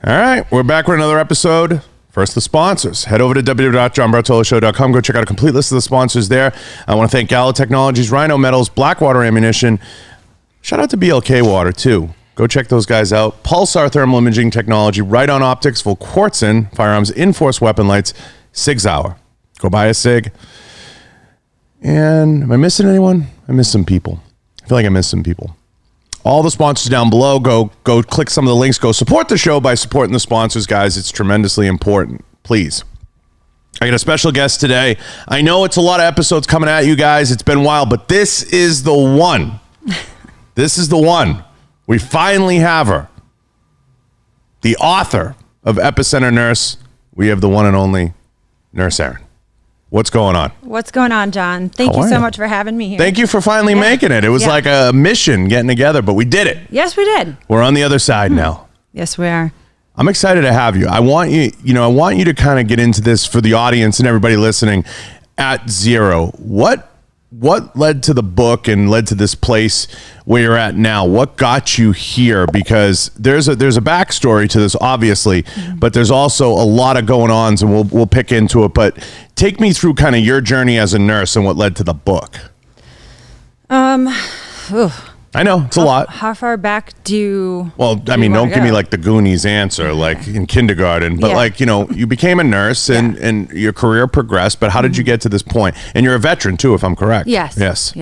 All right, we're back with another episode. First, the sponsors. Head over to www.johnbartoloshow.com. Go check out a complete list of the sponsors there. I want to thank Gala Technologies, Rhino Metals, Blackwater Ammunition. Shout out to BLK Water, too. Go check those guys out. Pulsar Thermal Imaging Technology, Right On Optics, Volquartsen Firearms, Inforce Weapon Lights, Sig Sauer. Go buy a Sig. And am I missing anyone? I missed some people. I feel like I missed some people. All the sponsors down below. Go click some of the links. Go support the show by supporting the sponsors, guys. It's tremendously important. Please. I got a special guest today. I know it's a lot of episodes coming at you guys. It's been a while, but this is the one. This is the one. We finally have her. The author of Epicenter Nurse. We have the one and only Nurse Erin. What's going on? What's going on, John? Thank you so much for having me here. Thank you for finally making it. It was like a mission getting together, but we did it. Yes, we did. We're on the other side now. Yes, we are. I'm excited to have you. I want you to kind of get into this for the audience and everybody listening at zero. What led to the book and led to this place where you're at now? What got you here? Because there's a backstory to this, obviously, but there's also a lot of going ons, and we'll pick into it. But take me through kind of your journey as a nurse and what led to the book. I know it's a lot. How far back do you? Well, I mean, don't give me like the Goonies answer, like in kindergarten, but like, you became a nurse and your career progressed, but how did you get to this point? And you're a veteran too, if I'm correct. Yes.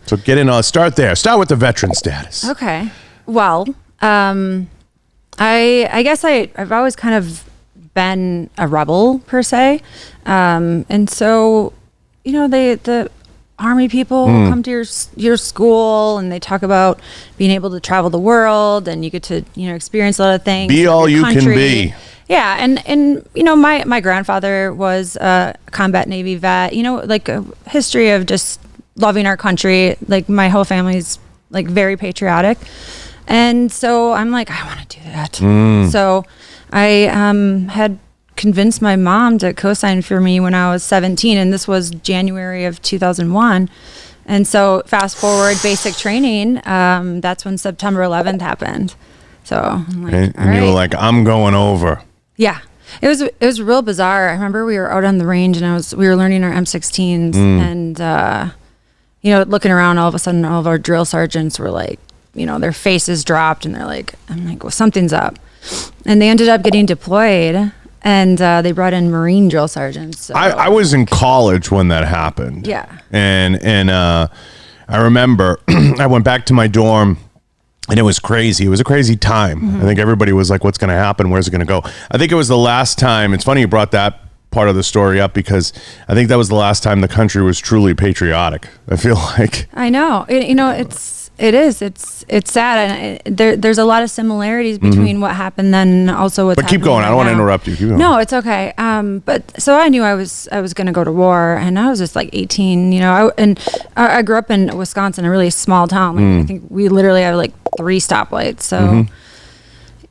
So get in, start there. Start with the veteran status. Okay. Well, I guess I've always kind of been a rebel per se. And so, the Army people come to your school and they talk about being able to travel the world and you get to, experience a lot of things. Be all you can be. Yeah. And my grandfather was a combat Navy vet, like a history of just loving our country. Like my whole family's like very patriotic. And so I'm like, I want to do that. So I had convinced my mom to co-sign for me when I was 17, and this was January of 2001. And so fast forward basic training, that's when September 11th happened. So I'm like, and you were like, I'm going over. Yeah. It was real bizarre. I remember we were out on the range and we were learning our M16s and looking around, all of a sudden all of our drill sergeants were like, their faces dropped and they're like, I'm like, well, something's up. And they ended up getting deployed. And they brought in Marine drill sergeants. So. I was in college when that happened. Yeah. And I remember I went back to my dorm and it was crazy. It was a crazy time. I think everybody was like, what's going to happen? Where's it going to go? I think it was the last time. It's funny you brought that part of the story up because I think that was the last time the country was truly patriotic. I feel like. I know. It's sad, and there's a lot of similarities between what happened then and also what's happening. But keep going. Right I don't want to now. interrupt you. Keep going. No, it's okay. But so I knew I was going to go to war, and I was just like 18. I grew up in Wisconsin, a really small town. Like, I think we literally have like 3 stoplights. So,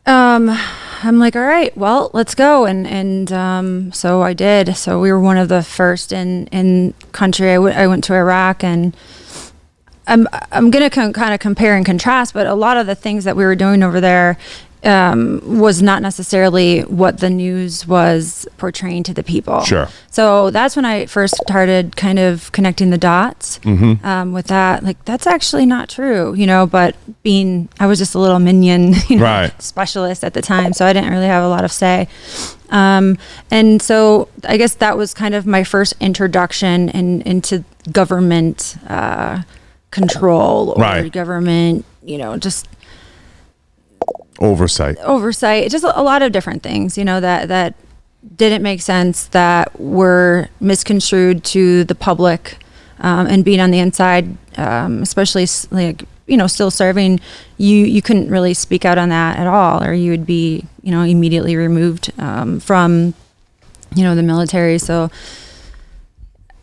I'm like, all right, well, let's go, and so I did. So we were one of the first in country. I went to Iraq and. I'm going to kind of compare and contrast, but a lot of the things that we were doing over there was not necessarily what the news was portraying to the people. Sure. So that's when I first started kind of connecting the dots with that. Like, that's actually not true, but I was just a little minion specialist at the time, so I didn't really have a lot of say. And so I guess that was kind of my first introduction into government control or government, just oversight, just a lot of different things, that didn't make sense, that were misconstrued to the public, and being on the inside, especially like, still serving, you couldn't really speak out on that at all, or you would be, immediately removed, from, the military. So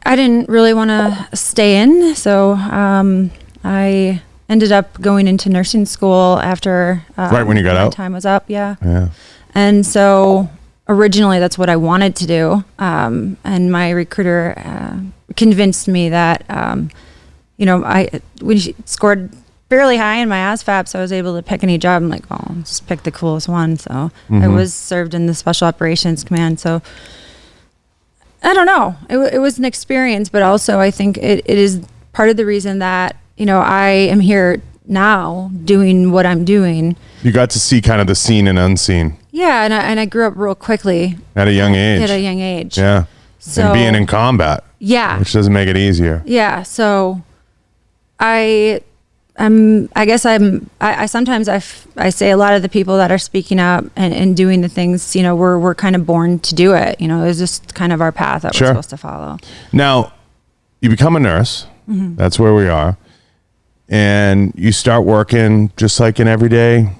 I didn't really want to stay in, so I ended up going into nursing school after right when you got out. Time was up, yeah. And so originally that's what I wanted to do, and my recruiter convinced me that we scored fairly high in my ASVAB, so I was able to pick any job. I'm like, oh, just pick the coolest one. So I was served in the Special Operations Command. So I don't know. It was an experience, but also I think it is part of the reason that, I am here now doing what I'm doing. You got to see kind of the seen and unseen. Yeah, and I grew up real quickly. At a young age. At a young age. Yeah. So, and being in combat. Yeah. Which doesn't make it easier. Yeah. So I sometimes I say a lot of the people that are speaking up and doing the things, we're kind of born to do it. It was just kind of our path that we're supposed to follow. Now, you become a nurse. That's where we are. And you start working just like an everyday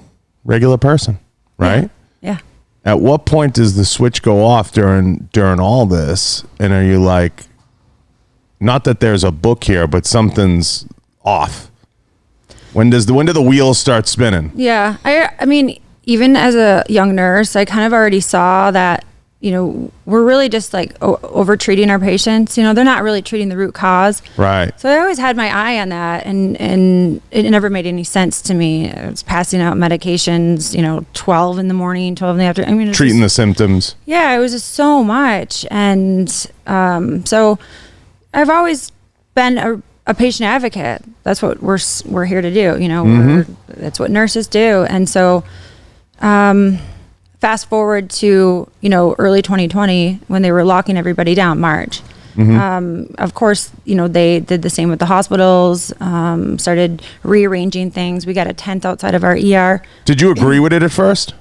regular person, right? Yeah. At what point does the switch go off during all this? And are you like, not that there's a book here, but something's off? When do the wheels start spinning? Yeah. I mean, even as a young nurse, I kind of already saw that, we're really just like over treating our patients. They're not really treating the root cause. Right. So I always had my eye on that, and it never made any sense to me. I was passing out medications, 12 in the morning, 12 in the afternoon. I mean, treating the symptoms. Yeah, it was just so much. And so I've always been a patient advocate. That's what we're here to do. That's what nurses do. And so fast forward to, early 2020 when they were locking everybody down, March. Of course, they did the same with the hospitals, started rearranging things. We got a tent outside of our ER. Did you agree with it at first?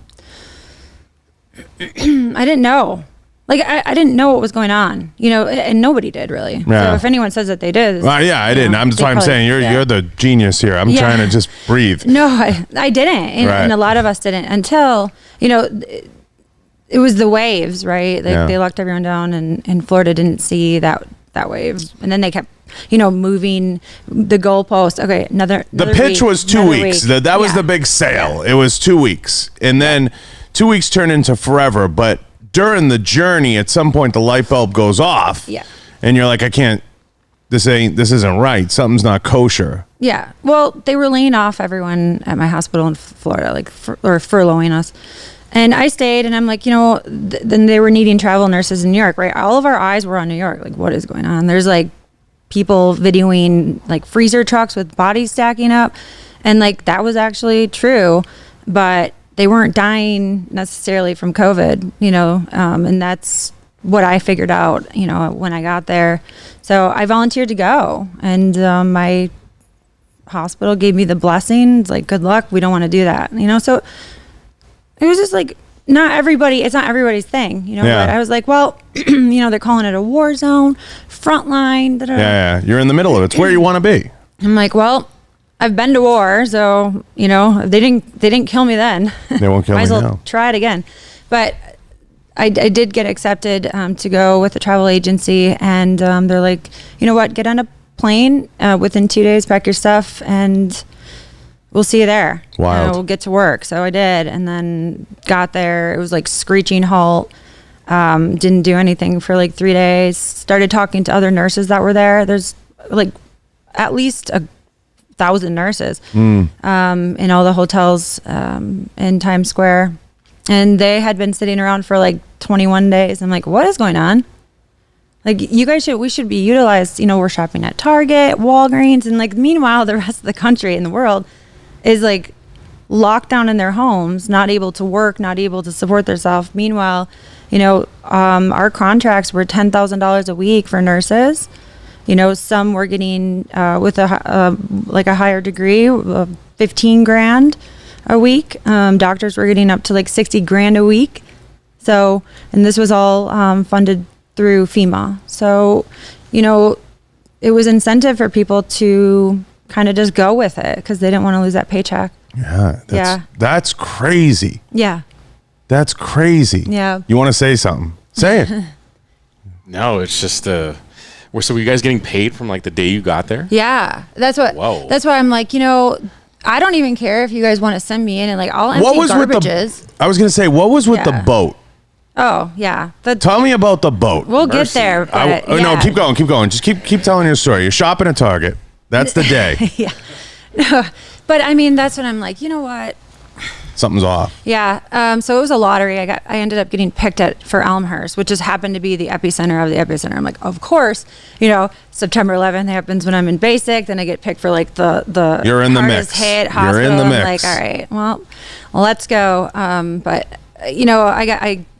I didn't know. I didn't know what was going on, and nobody did really. Yeah. So if anyone says that they did. Well, yeah, I didn't. That's why I'm saying you're the genius here. I'm trying to just breathe. No, I didn't. And a lot of us didn't until, it was the waves, right? They locked everyone down, and Florida didn't see that wave. And then they kept, moving the goalpost. Okay, another The pitch week, was 2 weeks. That was the big sale. Yeah. It was 2 weeks. And then 2 weeks turned into forever. But during the journey, at some point, the light bulb goes off. Yeah. And you're like, this isn't right. Something's not kosher. Yeah. Well, they were laying off everyone at my hospital in Florida, or furloughing us. And I stayed, and I'm like, then they were needing travel nurses in New York, right? All of our eyes were on New York. Like, what is going on? There's people videoing freezer trucks with bodies stacking up. And that was actually true, but they weren't dying necessarily from COVID, and that's what I figured out, when I got there. So I volunteered to go, and my hospital gave me the blessing. It's good luck. We don't want to do that, So it was just it's not everybody's thing, Yeah. But I was like, well, they're calling it a war zone, frontline. Yeah. You're in the middle of it. It's where you want to be. I'm like, well, I've been to war, so they didn't kill me then. They won't kill me Might as well now. try it again. But I did get accepted to go with a travel agency, and they're like, you know what, get on a plane within 2 days, pack your stuff, and we'll see you there. Wild. We'll get to work. So I did, and then got there. It was screeching halt. Didn't do anything for 3 days. Started talking to other nurses that were there. There's at least 1,000 nurses in all the hotels in Times Square, and they had been sitting around for 21 days. I'm like, what is going on? You guys we should be utilized. We're shopping at Target, Walgreens, and meanwhile the rest of the country and the world is locked down in their homes, not able to work, not able to support themselves. Meanwhile, our contracts were $10,000 a week for nurses. Some were getting with a higher degree, 15 grand a week. Doctors were getting up to 60 grand a week. So, and this was all funded through FEMA. So, it was incentive for people to kind of just go with it because they didn't want to lose that paycheck. Yeah. That's crazy. Yeah. That's crazy. Yeah. You want to say something? Say it. No, it's just so were you guys getting paid from the day you got there? Yeah. That's what. Whoa. That's why I'm like, I don't even care if you guys want to send me in and I'll empty garbages. I was gonna say, what was with the boat? Oh yeah. Tell me about the boat. We'll get there. But, No, keep going. Just keep telling your story. You're shopping at Target. That's the day. Yeah. No. But I mean, that's when I'm like, you know what? Something's off. Yeah. So it was a lottery. I ended up getting picked for Elmhurst, which just happened to be the epicenter of the epicenter. I'm like, of course, September 11th happens when I'm in basic. Then I get picked for like the You're in the hardest mix. hit hospital. You're in the I'm mix. like, all right, well, let's go. But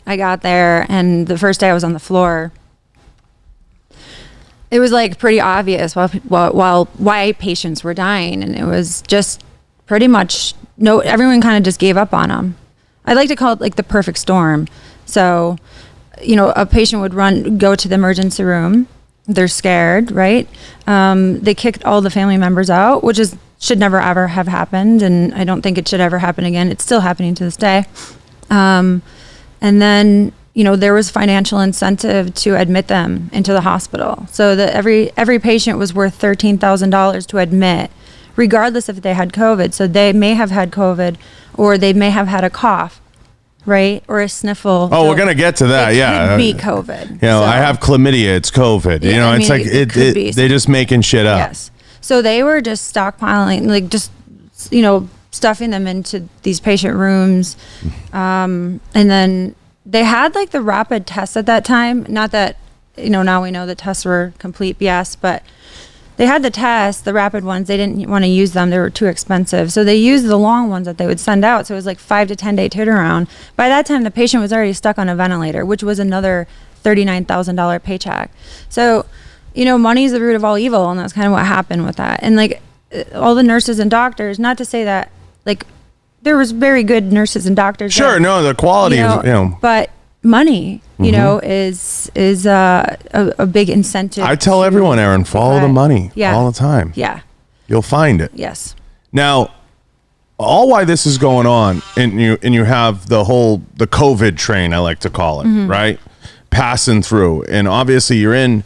I got there, and the first day I was on the floor, it was like pretty obvious why patients were dying, and it was just pretty much everyone kind of just gave up on them. I like to call it like the perfect storm. So, a patient would go to the emergency room. They're scared, right? They kicked all the family members out, which should never ever have happened, and I don't think it should ever happen again. It's still happening to this day. And then there was financial incentive to admit them into the hospital. So that every patient was worth $13,000 to admit, regardless if they had COVID. So they may have had COVID, or they may have had a cough, right? Or a sniffle. Oh, we're going to get to that. It Yeah. could be COVID. I have chlamydia. It's COVID. Yeah, It's like it could be. they're just making shit up. Yes. So they were just stockpiling, like just, stuffing them into these patient rooms. And then they had like the rapid tests at that time. Not that, now we know the tests were complete BS, but they had the tests, the rapid ones. They didn't want to use them. They were too expensive. So they used the long ones that they would send out. So it was like 5 to 10 day turnaround. By that time, the patient was already stuck on a ventilator, which was another $39,000 paycheck. So, money is the root of all evil. And that's kind of what happened with that. And like all the nurses and doctors, not to say that like there was very good nurses and doctors. Sure. No, the quality is, but money, is a big incentive. I tell everyone, Erin, follow the money all the time. Yeah. You'll find it. Yes. Now, all why this is going on, and you have the COVID train, I like to call it, right? Passing through. And obviously you're in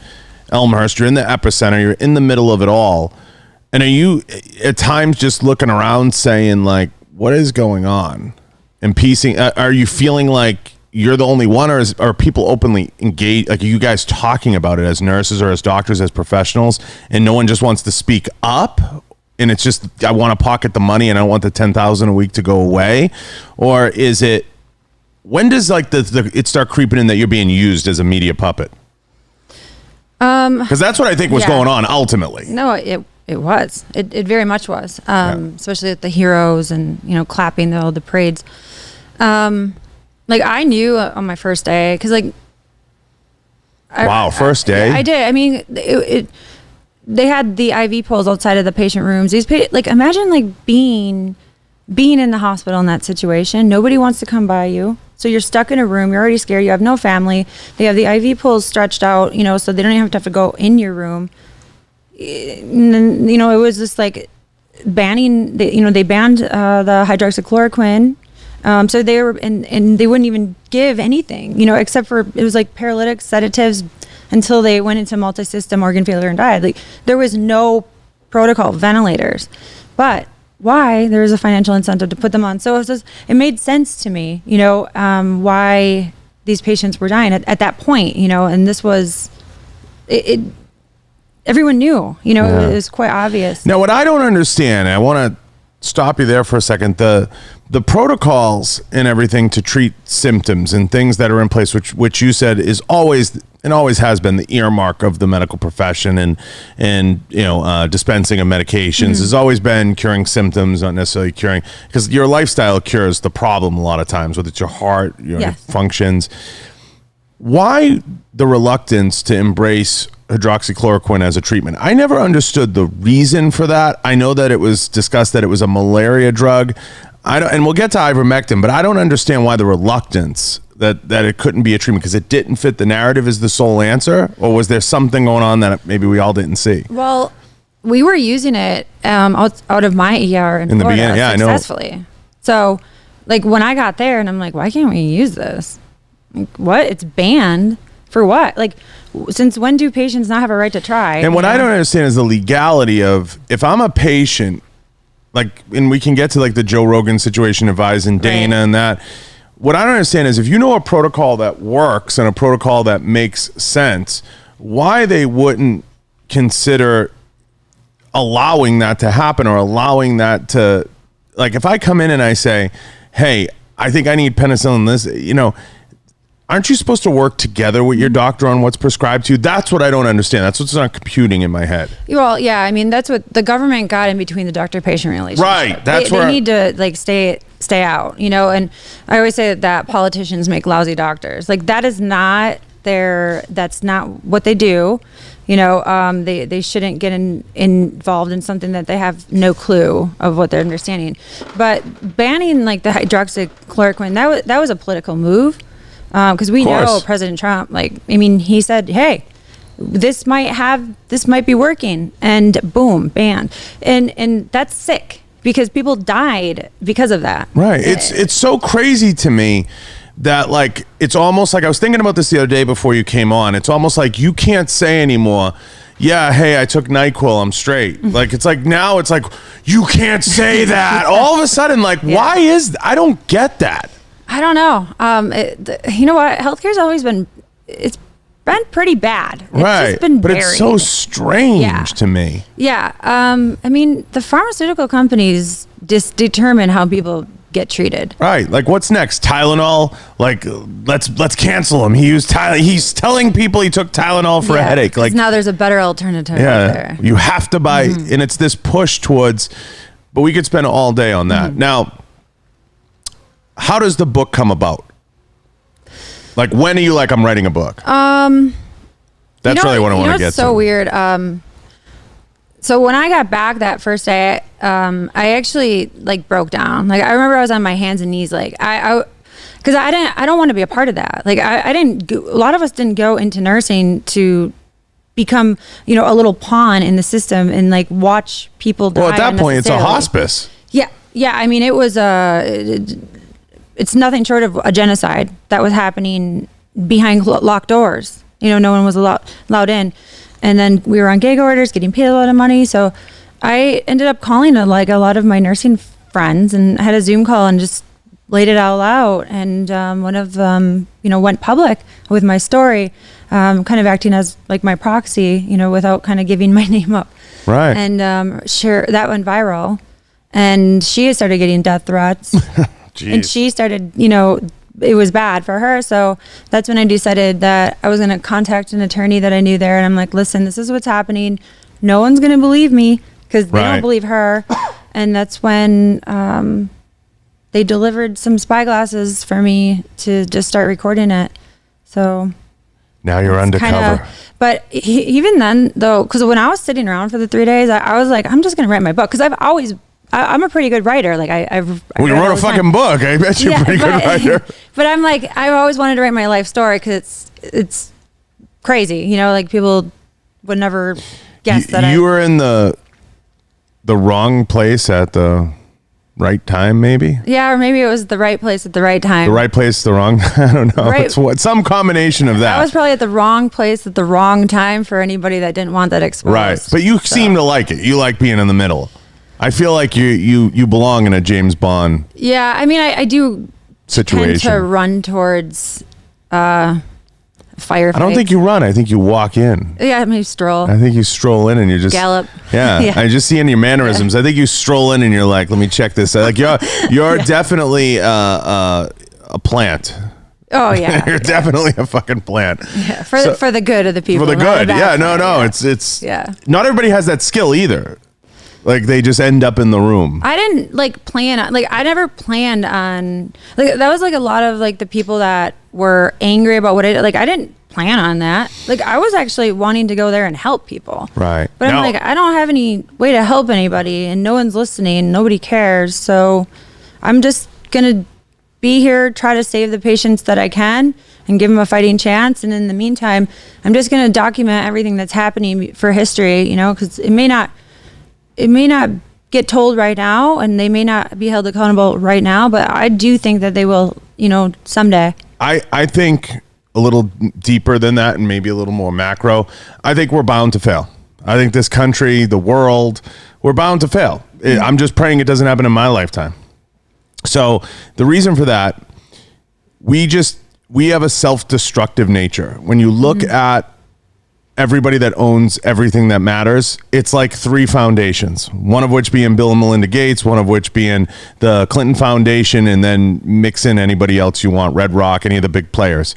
Elmhurst, you're in the epicenter, you're in the middle of it all. And are you at times just looking around saying like, what is going on? And piecing, are you feeling like you're the only one, or are people openly engaged? Like, are you guys talking about it as nurses or as doctors, as professionals, and no one just wants to speak up? And it's just, I want to pocket the money and I want the $10,000 a week to go away? Or is it, when does like it start creeping in that you're being used as a media puppet? Because that's what I think was going on ultimately. No, it was. It very much was. Especially at the heroes and clapping the parades. Like I knew on my first day, because like, first day. I did. I mean, they had the IV poles outside of the patient rooms. Like imagine like being in the hospital in that situation. Nobody wants to come by you, so you're stuck in a room. You're already scared. You have no family. They have the IV poles stretched out, so they don't even have to go in your room. And then, it was just like banning. They banned the hydroxychloroquine. So they were, and they wouldn't even give anything, except for, it was like paralytics, sedatives, until they went into multi-system organ failure and died. Like there was no protocol, ventilators, but why? There was a financial incentive to put them on. So it made sense to me, why these patients were dying at that point, and this was, everyone knew, it was quite obvious. Now, what I don't understand, I want to stop you there for a second. The protocols and everything to treat symptoms and things that are in place, which you said is always and always has been the earmark of the medical profession, and dispensing of medications has always been curing symptoms, not necessarily curing, because your lifestyle cures the problem a lot of times, whether it's your heart, your functions. Why the reluctance to embrace hydroxychloroquine as a treatment? I never understood the reason for that. I know that it was discussed that it was a malaria drug. And we'll get to ivermectin, but I don't understand why the reluctance that it couldn't be a treatment, because it didn't fit the narrative as the sole answer, or was there something going on that maybe we all didn't see? Well, we were using it out of my ER in Florida, the beginning, successfully. I know. So, like when I got there, and I'm like, why can't we use this? Like, what? It's banned for what? Like, since when do patients not have a right to try? And what I don't understand is the legality of, if I'm a patient, like, and we can get to like the Joe Rogan situation, advising Dana and that. What I don't understand is, if you know a protocol that works and a protocol that makes sense, why they wouldn't consider allowing that to happen or allowing that to, like, if I come in and I say, hey, I think I need penicillin, this, aren't you supposed to work together with your doctor on what's prescribed to you? That's what I don't understand. That's what's not computing in my head. Well, yeah, I mean, that's what the government got in between the doctor-patient relationship. Right. That's they need to like stay out, and I always say that politicians make lousy doctors. Like that is not that's not what they do. They shouldn't get involved in something that they have no clue of what they're understanding. But banning like the hydroxychloroquine, that was a political move. Because we know President Trump, he said, hey, this might be working, and boom, banned. And that's sick because people died because of that. Right. It's so crazy to me that like, it's almost like, I was thinking about this the other day before you came on. It's almost like you can't say anymore, yeah, hey, I took NyQuil, I'm straight. Like, it's like, now it's like, you can't say that. All of a sudden, like, why I don't get that. I don't know. You know what? Healthcare's always been pretty bad. It's just been but it's so strange to me. Yeah. I mean, the pharmaceutical companies just determine how people get treated. Right. Like, what's next? Tylenol? Like, let's cancel him. He used He's telling people he took Tylenol for a headache. Like, now there's a better alternative out there. You have to buy, and it's this push towards. But we could spend all day on that. Now, how does the book come about? Like, when are you like, I'm writing a book? That's really what I want to get to. It's so weird. So when I got back that first day, I actually like broke down. Like, I remember I was on my hands and knees, like because I don't want to be a part of that. Like, I didn't. A lot of us didn't go into nursing to become, a little pawn in the system and like watch people die. Well, at that point, it's a hospice. Yeah. I mean, it was it's nothing short of a genocide that was happening behind locked doors. No one was allowed in. And then we were on gag orders, getting paid a lot of money. So I ended up calling a lot of my nursing friends and had a Zoom call and just laid it all out. And one of them, went public with my story, kind of acting as like my proxy, without kind of giving my name up. Right. And that went viral. And she started getting death threats. And she started, it was bad for her. So that's when I decided that I was going to contact an attorney that I knew there. And I'm like, listen, this is what's happening. No one's going to believe me because they don't believe her. And that's when they delivered some spyglasses for me to just start recording it. So now you're undercover. But even then, though, because when I was sitting around for the 3 days, I was like, I'm just going to write my book because I'm a pretty good writer. Like I you wrote a fucking book. I bet you're a pretty good writer. But I'm like, I've always wanted to write my life story because it's crazy. Like people would never guess that you were in the wrong place at the right time, maybe. Yeah, or maybe it was the right place at the right time. The right place, the wrong. I don't know. Right. It's some combination of that. I was probably at the wrong place at the wrong time for anybody that didn't want that exposed. Right, but you seem to like it. You like being in the middle. I feel like you belong in a James Bond. Yeah, I mean, I do situation. Tend to run towards firefights. I don't think you run. I think you walk in. Yeah, maybe stroll. I think you stroll in and you just gallop. Yeah, I just see in your mannerisms. I think you stroll in and you're like, let me check this. Like you're definitely a plant. Oh yeah, you're definitely a fucking plant. Yeah, for the good of the people. For the good, yeah. No. It's yeah. Not everybody has that skill either. Like they just end up in the room. I didn't plan on, I never planned on, that was a lot of the people that were angry about what I did. I didn't plan on that. I was actually wanting to go there and help people. Right. But I'm I don't have any way to help anybody and no one's listening. Nobody cares. So I'm just going to be here, try to save the patients that I can and give them a fighting chance. And in the meantime, I'm just going to document everything that's happening for history, because it may not get told right now and they may not be held accountable right now, but I do think that they will, someday. I think a little deeper than that and maybe a little more macro. I think we're bound to fail. I think this country, the world, we're bound to fail. I'm just praying it doesn't happen in my lifetime. So the reason for that, we have a self-destructive nature. When you look at everybody that owns everything that matters, it's like 3 foundations, one of which being Bill and Melinda Gates, one of which being the Clinton Foundation, and then mix in anybody else you want, Red Rock, any of the big players.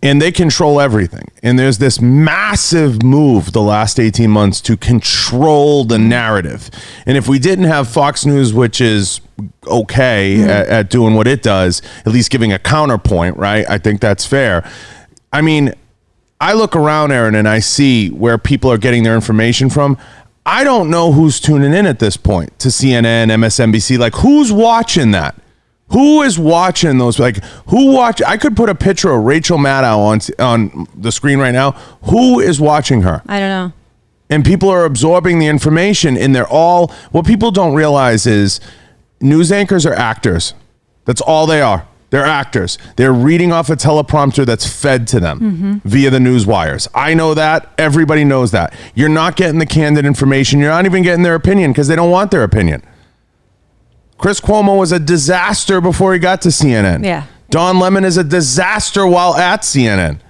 And they control everything. And there's this massive move the last 18 months to control the narrative. And if we didn't have Fox News, which is okay at doing what it does, at least giving a counterpoint, right? I think that's fair. I mean, I look around, Erin, and I see where people are getting their information from. I don't know who's tuning in at this point to CNN, MSNBC. Like, who's watching that? Who is watching those? Like, who watch? I could put a picture of Rachel Maddow on the screen right now. Who is watching her? I don't know. And people are absorbing the information, and they're all. What people don't realize is news anchors are actors. That's all they are. They're actors. They're reading off a teleprompter that's fed to them via the news wires. I know that. Everybody knows that. You're not getting the candid information. You're not even getting their opinion because they don't want their opinion. Chris Cuomo was a disaster before he got to CNN. Yeah. Don Lemon is a disaster while at CNN.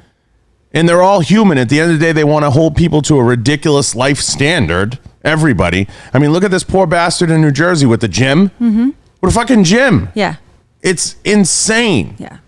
And they're all human. At the end of the day, they want to hold people to a ridiculous life standard. Everybody. I mean, look at this poor bastard in New Jersey with the gym. What a fucking gym. Yeah. It's insane. Yeah.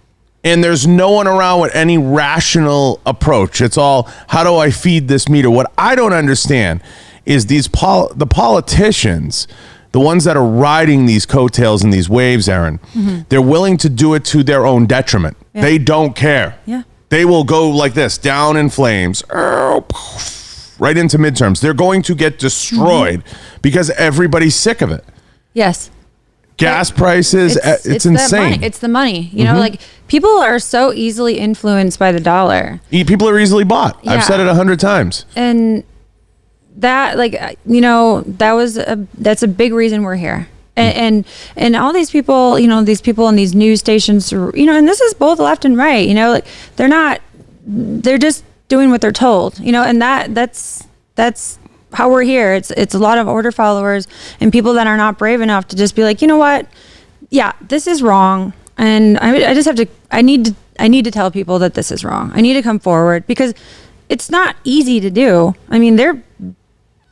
And there's no one around with any rational approach. It's all, how do I feed this meter? What I don't understand is the politicians, the ones that are riding these coattails and these waves, Erin, they're willing to do it to their own detriment. Yeah. They don't care. Yeah. They will go like this, down in flames, right into midterms. They're going to get destroyed because everybody's sick of it. Yes. Gas prices, it's insane. It's the money. You know, like, people are so easily influenced by the dollar. People are easily bought. Yeah. I've said it 100 times. And that, like, you know, that's a big reason we're here. And all these people, you know, these people in these news stations, you know, and this is both left and right, you know, like, they're just doing what they're told, you know, and that's how we're here. It's a lot of order followers and people that are not brave enough to just be like, you know what? Yeah, this is wrong. And I just have to, I need to tell people that this is wrong. I need to come forward because it's not easy to do. I mean,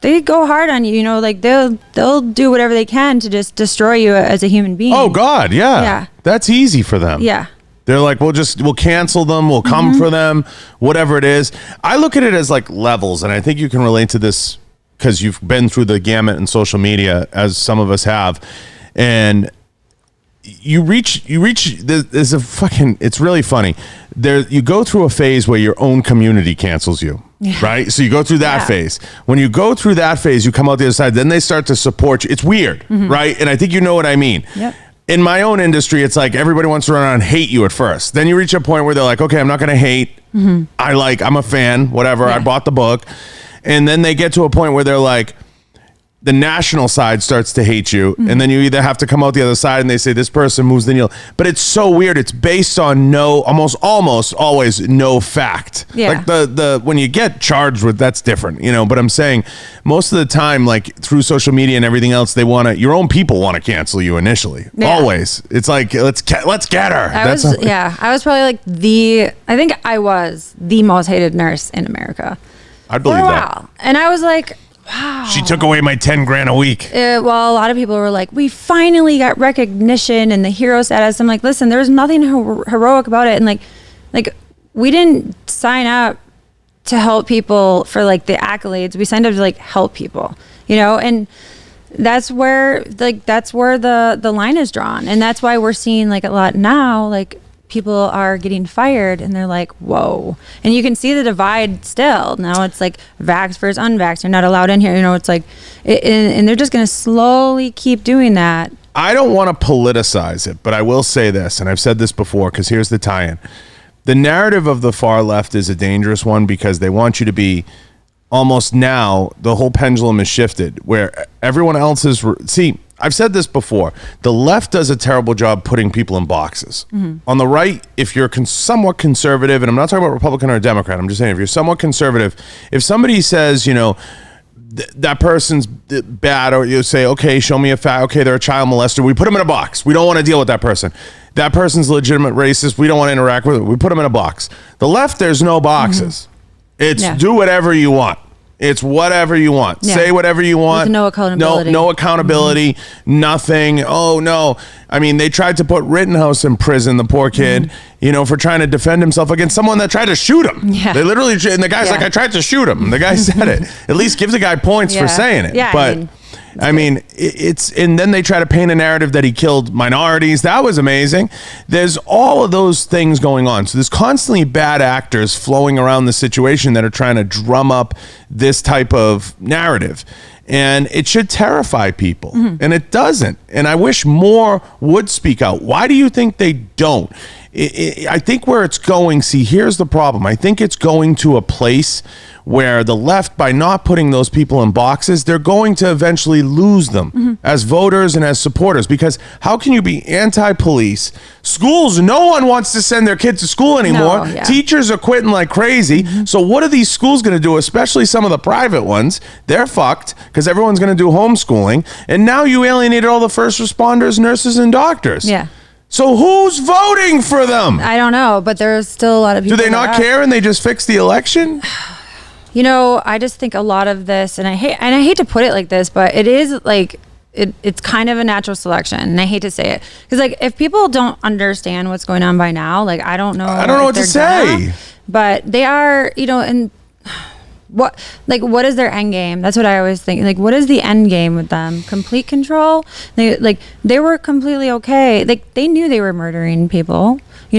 they go hard on you, you know, like they'll do whatever they can to just destroy you as a human being. Oh God. Yeah. Yeah. That's easy for them. Yeah. They're like, we'll cancel them. We'll come for them, whatever it is. I look at it as like levels. And I think you can relate to this because you've been through the gamut in social media, as some of us have. And you reach, there's a fucking, it's really funny. You go through a phase where your own community cancels you, right? So you go through that phase. When you go through that phase, you come out the other side, then they start to support you. It's weird, right? And I think you know what I mean. Yep. In my own industry, it's like everybody wants to run around and hate you at first. Then you reach a point where they're like, okay, I'm not going to hate. I'm a fan, whatever. I bought the book. And then they get to a point where they're like, the national side starts to hate you. And then you either have to come out the other side and they say, this person moves the needle. But it's so weird. It's based on almost always no fact. Yeah. Like the when you get charged with, that's different, you know, but I'm saying most of the time, like through social media and everything else, your own people want to cancel you initially. Yeah. Always. It's like, let's get her. I was probably like I think I was the most hated nurse in America. I believe for a that. while. And I was like, wow. She took away my 10 grand a week. Well, a lot of people were like, we finally got recognition and the hero status. I'm like, listen, there's nothing heroic about it. And like we didn't sign up to help people for like the accolades. We signed up to like help people, you know, and that's where the line is drawn. And that's why we're seeing like a lot now, like people are getting fired and they're like, whoa. And you can see the divide still. Now it's like vax versus unvax. You're not allowed in here. You know, it's like, and they're just going to slowly keep doing that. I don't want to politicize it, but I will say this, and I've said this before, because here's the tie-in. The narrative of the far left is a dangerous one because they want you to be almost now, the whole pendulum is shifted where everyone else is, see, I've said this before. The left does a terrible job putting people in boxes. On the right, if you're somewhat conservative, and I'm not talking about Republican or Democrat, I'm just saying if you're somewhat conservative, if somebody says, you know, that person's bad, or you say, okay, show me a fact, okay, they're a child molester, we put them in a box. We don't want to deal with that person. That person's legitimate racist, we don't want to interact with it. We put them in a box. The left, there's no boxes. It's do whatever you want. It's whatever you want. Yeah. Say whatever you want. With no accountability. No accountability. Nothing. Oh, no. I mean, they tried to put Rittenhouse in prison, the poor kid, for trying to defend himself against someone that tried to shoot him. Yeah. They literally, and the guy's like, I tried to shoot him. The guy said it. At least give the guy points for saying it. Yeah, but it's and then they try to paint a narrative that he killed minorities. That was amazing. There's all of those things going on. So there's constantly bad actors flowing around the situation that are trying to drum up this type of narrative. And it should terrify people. And it doesn't. And I wish more would speak out. Why do you think they don't? I think where it's going, here's the problem. I think it's going to a place where the left, by not putting those people in boxes, they're going to eventually lose them as voters and as supporters. Because how can you be anti-police? Schools, no one wants to send their kids to school anymore. Teachers are quitting like crazy. So what are these schools going to do, especially some of the private ones? They're fucked because everyone's going to do homeschooling. And now you alienated all the first responders, nurses, and doctors. Yeah. So who's voting for them? I don't know, but there's still a lot of people. Do they not care and they just fix the election? I just think a lot of this, and I hate to put it like this, but it is like it's kind of a natural selection, and I hate to say it because like if people don't understand what's going on by now, like I don't know what to say. But they are, and what is their end game? That's what I always think. Like, what is the end game with them? Complete control? They were completely okay. Like they knew they were murdering people. They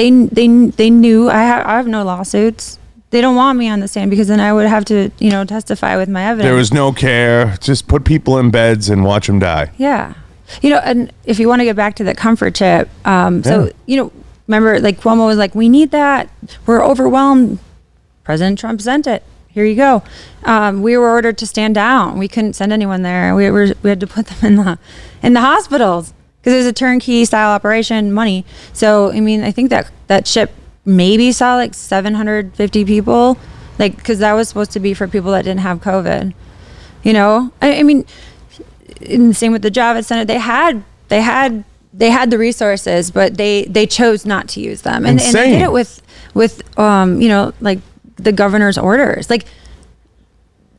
knew I have no lawsuits. They don't want me on the stand because then I would have to, testify with my evidence. There was no care. Just put people in beds and watch them die. Yeah. And if you want to get back to the comfort chip, so, remember, like Cuomo was like, we need that. We're overwhelmed. President Trump sent it. Here you go. We were ordered to stand down. We couldn't send anyone there. We had to put them in the hospitals because it was a turnkey style operation, money. So, I think that ship maybe saw like 750 people, like because that was supposed to be for people that didn't have COVID. And the same with the Javits Center. They had the resources, but they chose not to use them, and they did it with like the governor's orders. Like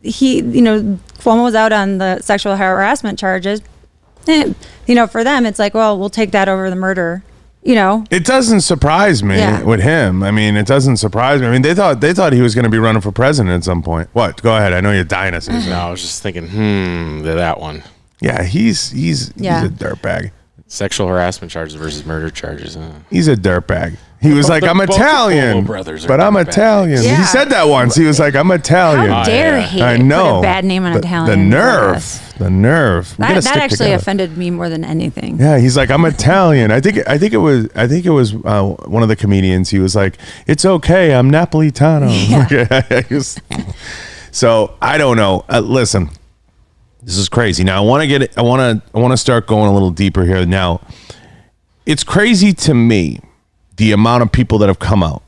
Cuomo was out on the sexual harassment charges. For them, it's like, well, we'll take that over the murder. It doesn't surprise me with him. It doesn't surprise me. They thought he was going to be running for president at some point. What? Go ahead. I know you're dying to say something. No, I was just thinking, that one. Yeah, he's a dirtbag. Sexual harassment charges versus murder charges. He's a dirtbag. He was like, I'm Italian, but I'm Italian. Yeah. He said that once. He was like, I'm Italian. How dare he I know. put a bad name on Italian? The nerve. That actually offended me more than anything. Yeah, he's like, I'm Italian. I think it was one of the comedians. He was like, it's okay, I'm Napolitano. Yeah. So I don't know. Listen, this is crazy. Now I want to start going a little deeper here. Now, it's crazy to me the amount of people that have come out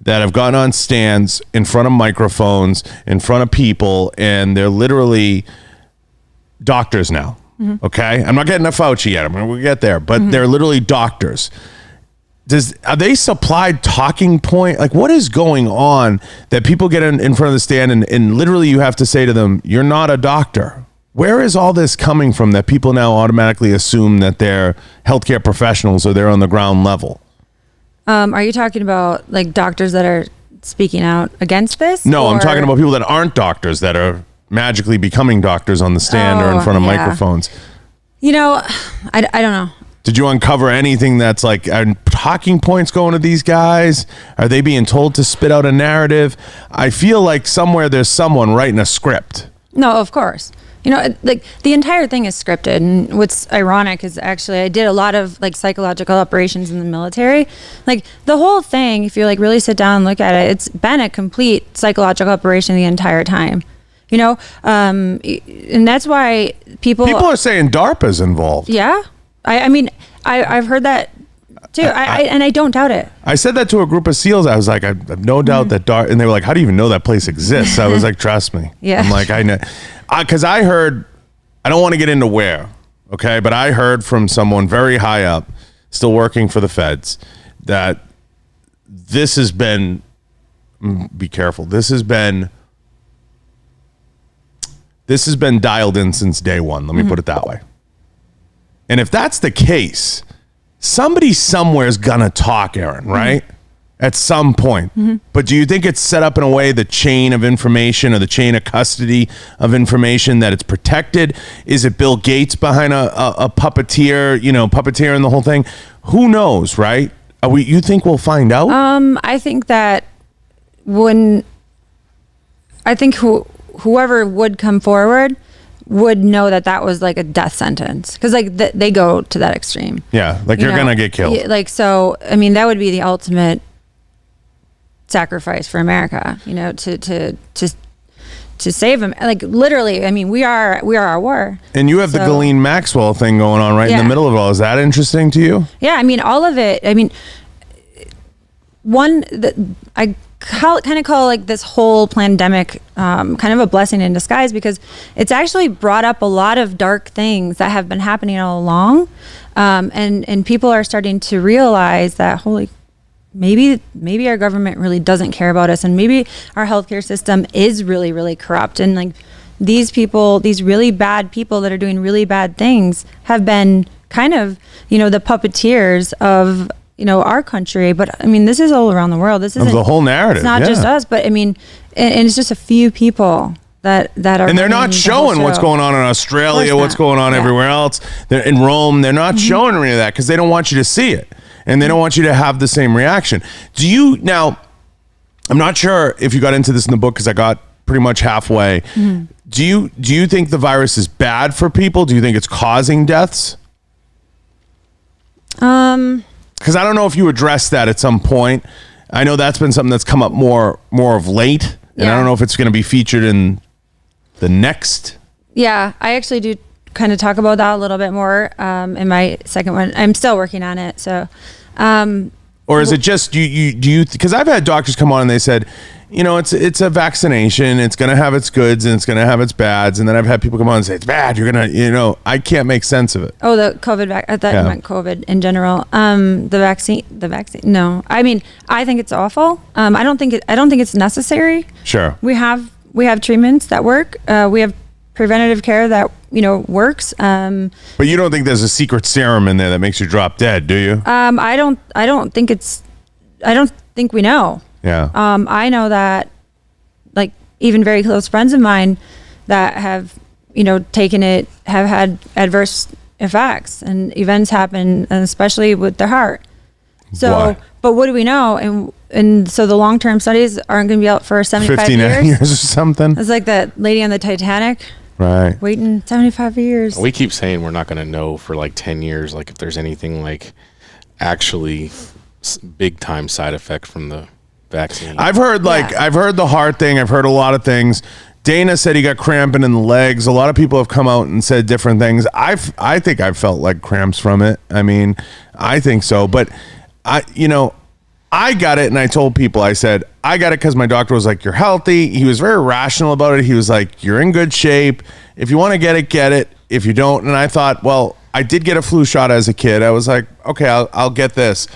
that have gotten on stands in front of microphones, in front of people, and they're literally doctors now. Okay, I'm not getting to Fauci yet. We'll get there, but they're literally doctors. Are they supplied talking point? Like, what is going on that people get in front of the stand and literally you have to say to them, you're not a doctor? Where is all this coming from that people now automatically assume that they're healthcare professionals or they're on the ground level? Are you talking about like doctors that are speaking out against this? No, I'm talking about people that aren't doctors that are magically becoming doctors on the stand or in front of microphones. I don't know. Did you uncover anything that's like talking points going to these guys? Are they being told to spit out a narrative? I feel like somewhere there's someone writing a script. No, of course. Like the entire thing is scripted. And what's ironic is actually I did a lot of like psychological operations in the military. Like the whole thing, if you like really sit down and look at it, it's been a complete psychological operation the entire time. And that's why people are saying DARPA's involved. Yeah. I've heard that too. And I don't doubt it. I said that to a group of SEALs. I was like, I have no doubt that DARPA, and they were like, how do you even know that place exists? I was like, trust me. Yeah. I'm like, I know. Because I heard, I don't want to get into where, okay, but I heard from someone very high up, still working for the feds, that this has been be careful. This has been dialed in since day one. Let me put it that way. And if that's the case, somebody somewhere is gonna talk, Erin, right? At some point. But do you think it's set up in a way, the chain of information or the chain of custody of information, that it's protected? Is it Bill Gates behind a puppeteer, puppeteer and the whole thing? Who knows, right? You think we'll find out? I think that whoever would come forward would know that was like a death sentence, because like they go to that extreme. Yeah, like you're gonna get killed. Like, so I mean, that would be the ultimate sacrifice for America, to save them. Like literally, I mean, we are our war. And you have the Ghislaine Maxwell thing going on right in the middle of it all. Is that interesting to you? Yeah, I mean, all of it. I mean, I kind of call like this whole pandemic kind of a blessing in disguise, because it's actually brought up a lot of dark things that have been happening all along, and people are starting to realize that maybe our government really doesn't care about us, and maybe our healthcare system is really, really corrupt, and like these really bad people that are doing really bad things have been kind of the puppeteers of our country. But I mean, this is all around the world. This isn't the whole narrative. It's not just us, but I mean, and it's just a few people that are. And they're not showing what's going on in Australia, what's going on everywhere else. They're in Rome. They're not showing any of that because they don't want you to see it, and they don't want you to have the same reaction. Now, I'm not sure if you got into this in the book, because I got pretty much halfway. Do you think the virus is bad for people? Do you think it's causing deaths? Because I don't know if you addressed that at some point. I know that's been something that's come up more of late, and I don't know if it's going to be featured in the next. Yeah, I actually do kind of talk about that a little bit more in my second one. I'm still working on it, so. Or is it just you? Because I've had doctors come on and they said, it's a vaccination. It's going to have its goods and it's going to have its bads. And then I've had people come on and say it's bad. You're going to, I can't make sense of it. Oh, the COVID I thought you meant COVID in general. The vaccine. No, I mean, I think it's awful. I don't think it's necessary. Sure. We have treatments that work. We have preventative care that works. But you don't think there's a secret serum in there that makes you drop dead, do you? I don't think we know. Yeah. I know that, like, even very close friends of mine that have, taken it have had adverse effects and events happen, and especially with their heart. So, Why? But what do we know? And so the long-term studies aren't going to be out for 75 59 years or something. It's like that lady on the Titanic. Right. Waiting 75 years. We keep saying we're not going to know for like 10 years, like if there's anything like actually big time side effect from the vaccine. I've heard the heart thing. I've heard a lot of things. Dana said he got cramping in the legs. A lot of people have come out and said different things. I think I've felt like cramps from it. I mean, I think so. But I got it, and I told people, I said, I got it because my doctor was like, you're healthy. He was very rational about it. He was like, you're in good shape. If you want to get it, get it. If you don't, and I thought, well, I did get a flu shot as a kid. I was like, okay, I'll get this.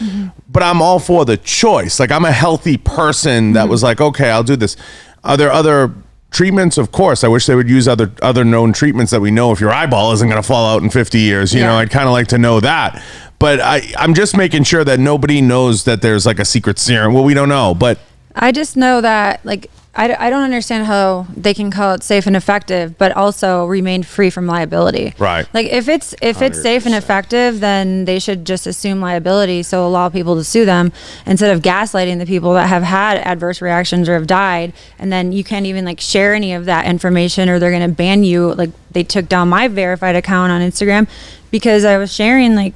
But I'm all for the choice. Like, I'm a healthy person that was like, okay, I'll do this. Are there other treatments? Of course. I wish they would use other known treatments that we know if your eyeball isn't going to fall out in 50 years. You know, I'd kind of like to know that. But I'm just making sure that nobody knows that there's like a secret serum. Well, we don't know, but I just know that, like, I don't understand how they can call it safe and effective, but also remain free from liability. Right. Like, if it's safe and effective, then they should just assume liability, so allow people to sue them instead of gaslighting the people that have had adverse reactions or have died, and then you can't even like share any of that information, or they're going to ban you. Like, they took down my verified account on Instagram because I was sharing like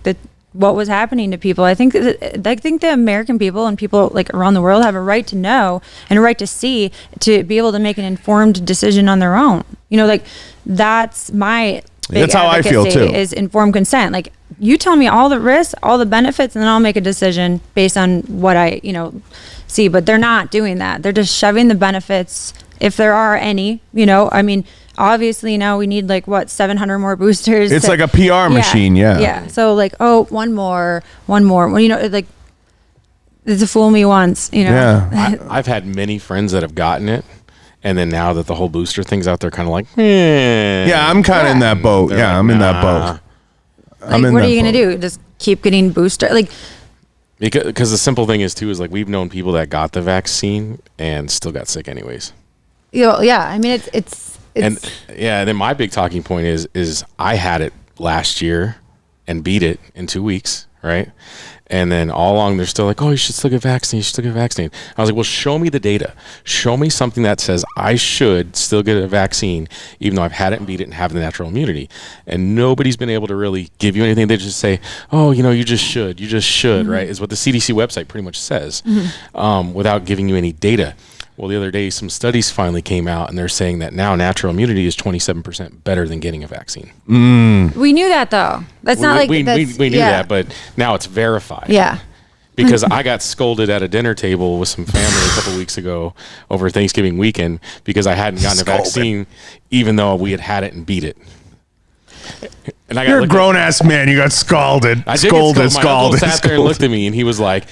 what was happening to people. I think the American people and people like around the world have a right to know and a right to see, to be able to make an informed decision on their own. Like, that's my big how I feel too, is informed consent. Like, you tell me all the risks, all the benefits, and then I'll make a decision based on what I see. But they're not doing that. They're just shoving the benefits, if there are any. I mean, obviously now we need 700 more boosters. It's like a PR machine. Yeah. So one more, like, It's a fool me once, Yeah. I've had many friends that have gotten it, and then now that the whole booster thing's out there, kind of like, Yeah, I'm kind of in that boat. They're Yeah, like, I'm in that nah. boat. Like, what are you going to do? Just keep getting booster? Like, Because the simple thing is too is like we've known people that got the vaccine and still got sick anyways. yeah. I mean, it's And yeah, then my big talking point is I had it last year and beat it in 2 weeks, right? And then all along they're still like, oh, you should still get vaccinated. You should still get vaccinated. I was like, well, show me the data. Show me something that says I should still get a vaccine, even though I've had it and beat it and have the natural immunity. And nobody's been able to really give you anything. They just say, oh, you just should, right? Is what the CDC website pretty much says, without giving you any data. Well, the other day, some studies finally came out, and they're saying that now natural immunity is 27% better than getting a vaccine. we knew that though. That's not like we knew yeah. that, but now it's verified. Yeah. Because I got scolded at a dinner table with some family a couple weeks ago over Thanksgiving weekend because I hadn't gotten a vaccine, even though we had it and beat it. And You're a grown ass man. You got scalded. I did get scalded. My uncle sat there and looked at me, and he was like,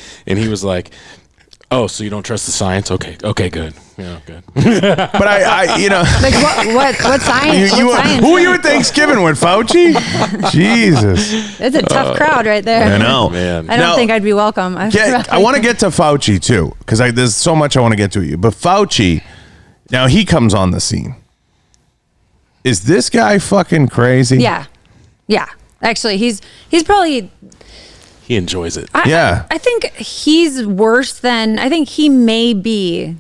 "Oh, so you don't trust the science? Okay, good. Yeah, good." But I Like what science? You, what science? who were you at Thanksgiving with, Fauci? Jesus. It's a tough crowd right there. I know. Man. I don't think I'd be welcome. I want to get to Fauci too, because there's so much I want to get to you. But Fauci, now he comes on the scene. Is this guy fucking crazy? Yeah. Actually, he's probably. He enjoys it. I think he's worse than. I think he may be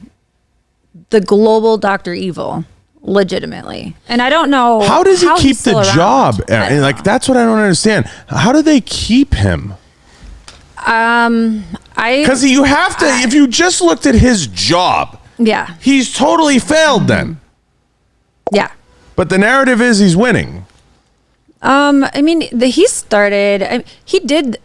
the global Dr. Evil, legitimately. And I don't know How does he keep he's still the around. job? And like that's what I don't understand. How do they keep him? Because you have to. If you just looked at his job, Yeah. he's totally failed then. Yeah. But the narrative is he's winning. I mean, he did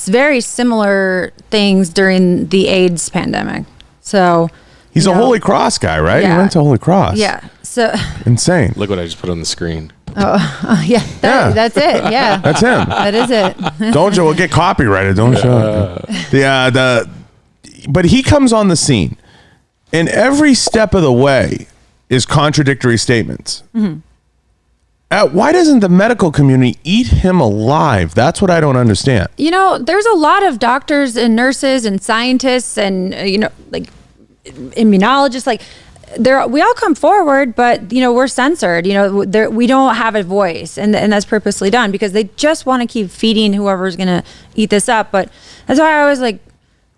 very similar things during the AIDS pandemic. So He's a Holy Cross guy, right? Yeah. He went to Holy Cross. yeah. So Insane. Look what I just put on the screen. yeah, that's it. Yeah, That's him. that is it. Don't you? We'll get copyrighted. Don't show it. But he comes on the scene, and every step of the way is contradictory statements. Why doesn't the medical community eat him alive? That's what I don't understand. There's a lot of doctors and nurses and scientists and like immunologists. Like we all come forward, but we're censored. We don't have a voice, and that's purposely done because they just want to keep feeding whoever's gonna eat this up. But that's why I was like,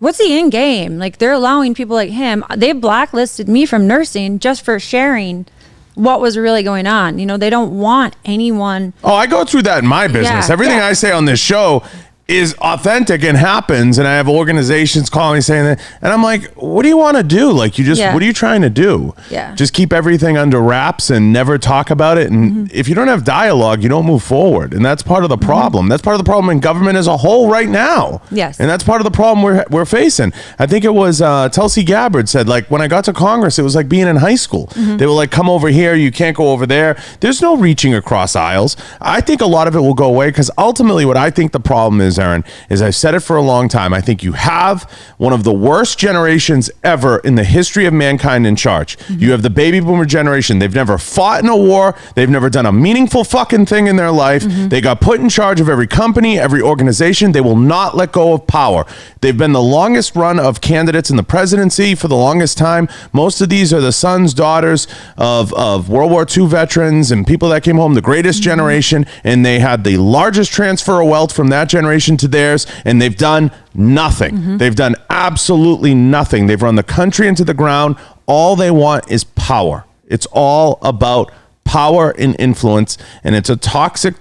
what's the end game? Like they're allowing people like him. They blacklisted me from nursing just for sharing what was really going on. They don't want anyone. Oh, I go through that in my business. Yeah, Everything yeah. I say on this show is authentic and happens, and I have organizations calling me saying that, and I'm like, what do you want to do? Like, Yeah. what are you trying to do? Yeah. Just keep everything under wraps and never talk about it. And if you don't have dialogue, you don't move forward, and that's part of the problem. That's part of the problem in government as a whole right now. Yes. And that's part of the problem we're facing. I think it was Tulsi Gabbard said, like, when I got to Congress, it was like being in high school. They were like, come over here, you can't go over there. There's no reaching across aisles. I think a lot of it will go away because ultimately what I think the problem is, Erin, is I've said it for a long time. I think you have one of the worst generations ever in the history of mankind in charge. You have the baby boomer generation. They've never fought in a war. They've never done a meaningful fucking thing in their life. They got put in charge of every company, every organization. They will not let go of power. They've been the longest run of candidates in the presidency for the longest time. Most of these are the sons, daughters of World War II veterans and people that came home, the greatest generation, and they had the largest transfer of wealth from that generation to theirs, and they've done nothing. They've done absolutely nothing. They've run the country into the ground. All they want is power. It's all about power and influence, and it's a toxic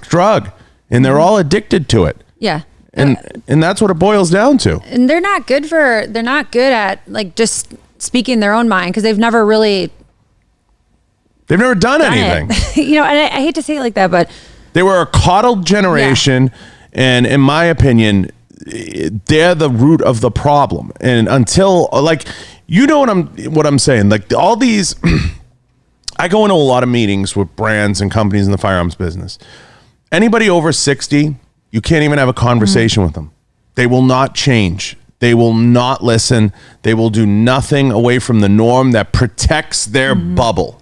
drug, and they're all addicted to it. Yeah. And that's what it boils down to. And they're not good at like just speaking their own mind because they've never done anything. And I hate to say it like that, but They were a coddled generation, and in my opinion, they're the root of the problem. And until, like, what I'm saying, like all these, I go into a lot of meetings with brands and companies in the firearms business. Anybody over 60, you can't even have a conversation with them. They will not change. They will not listen. They will do nothing away from the norm that protects their bubble.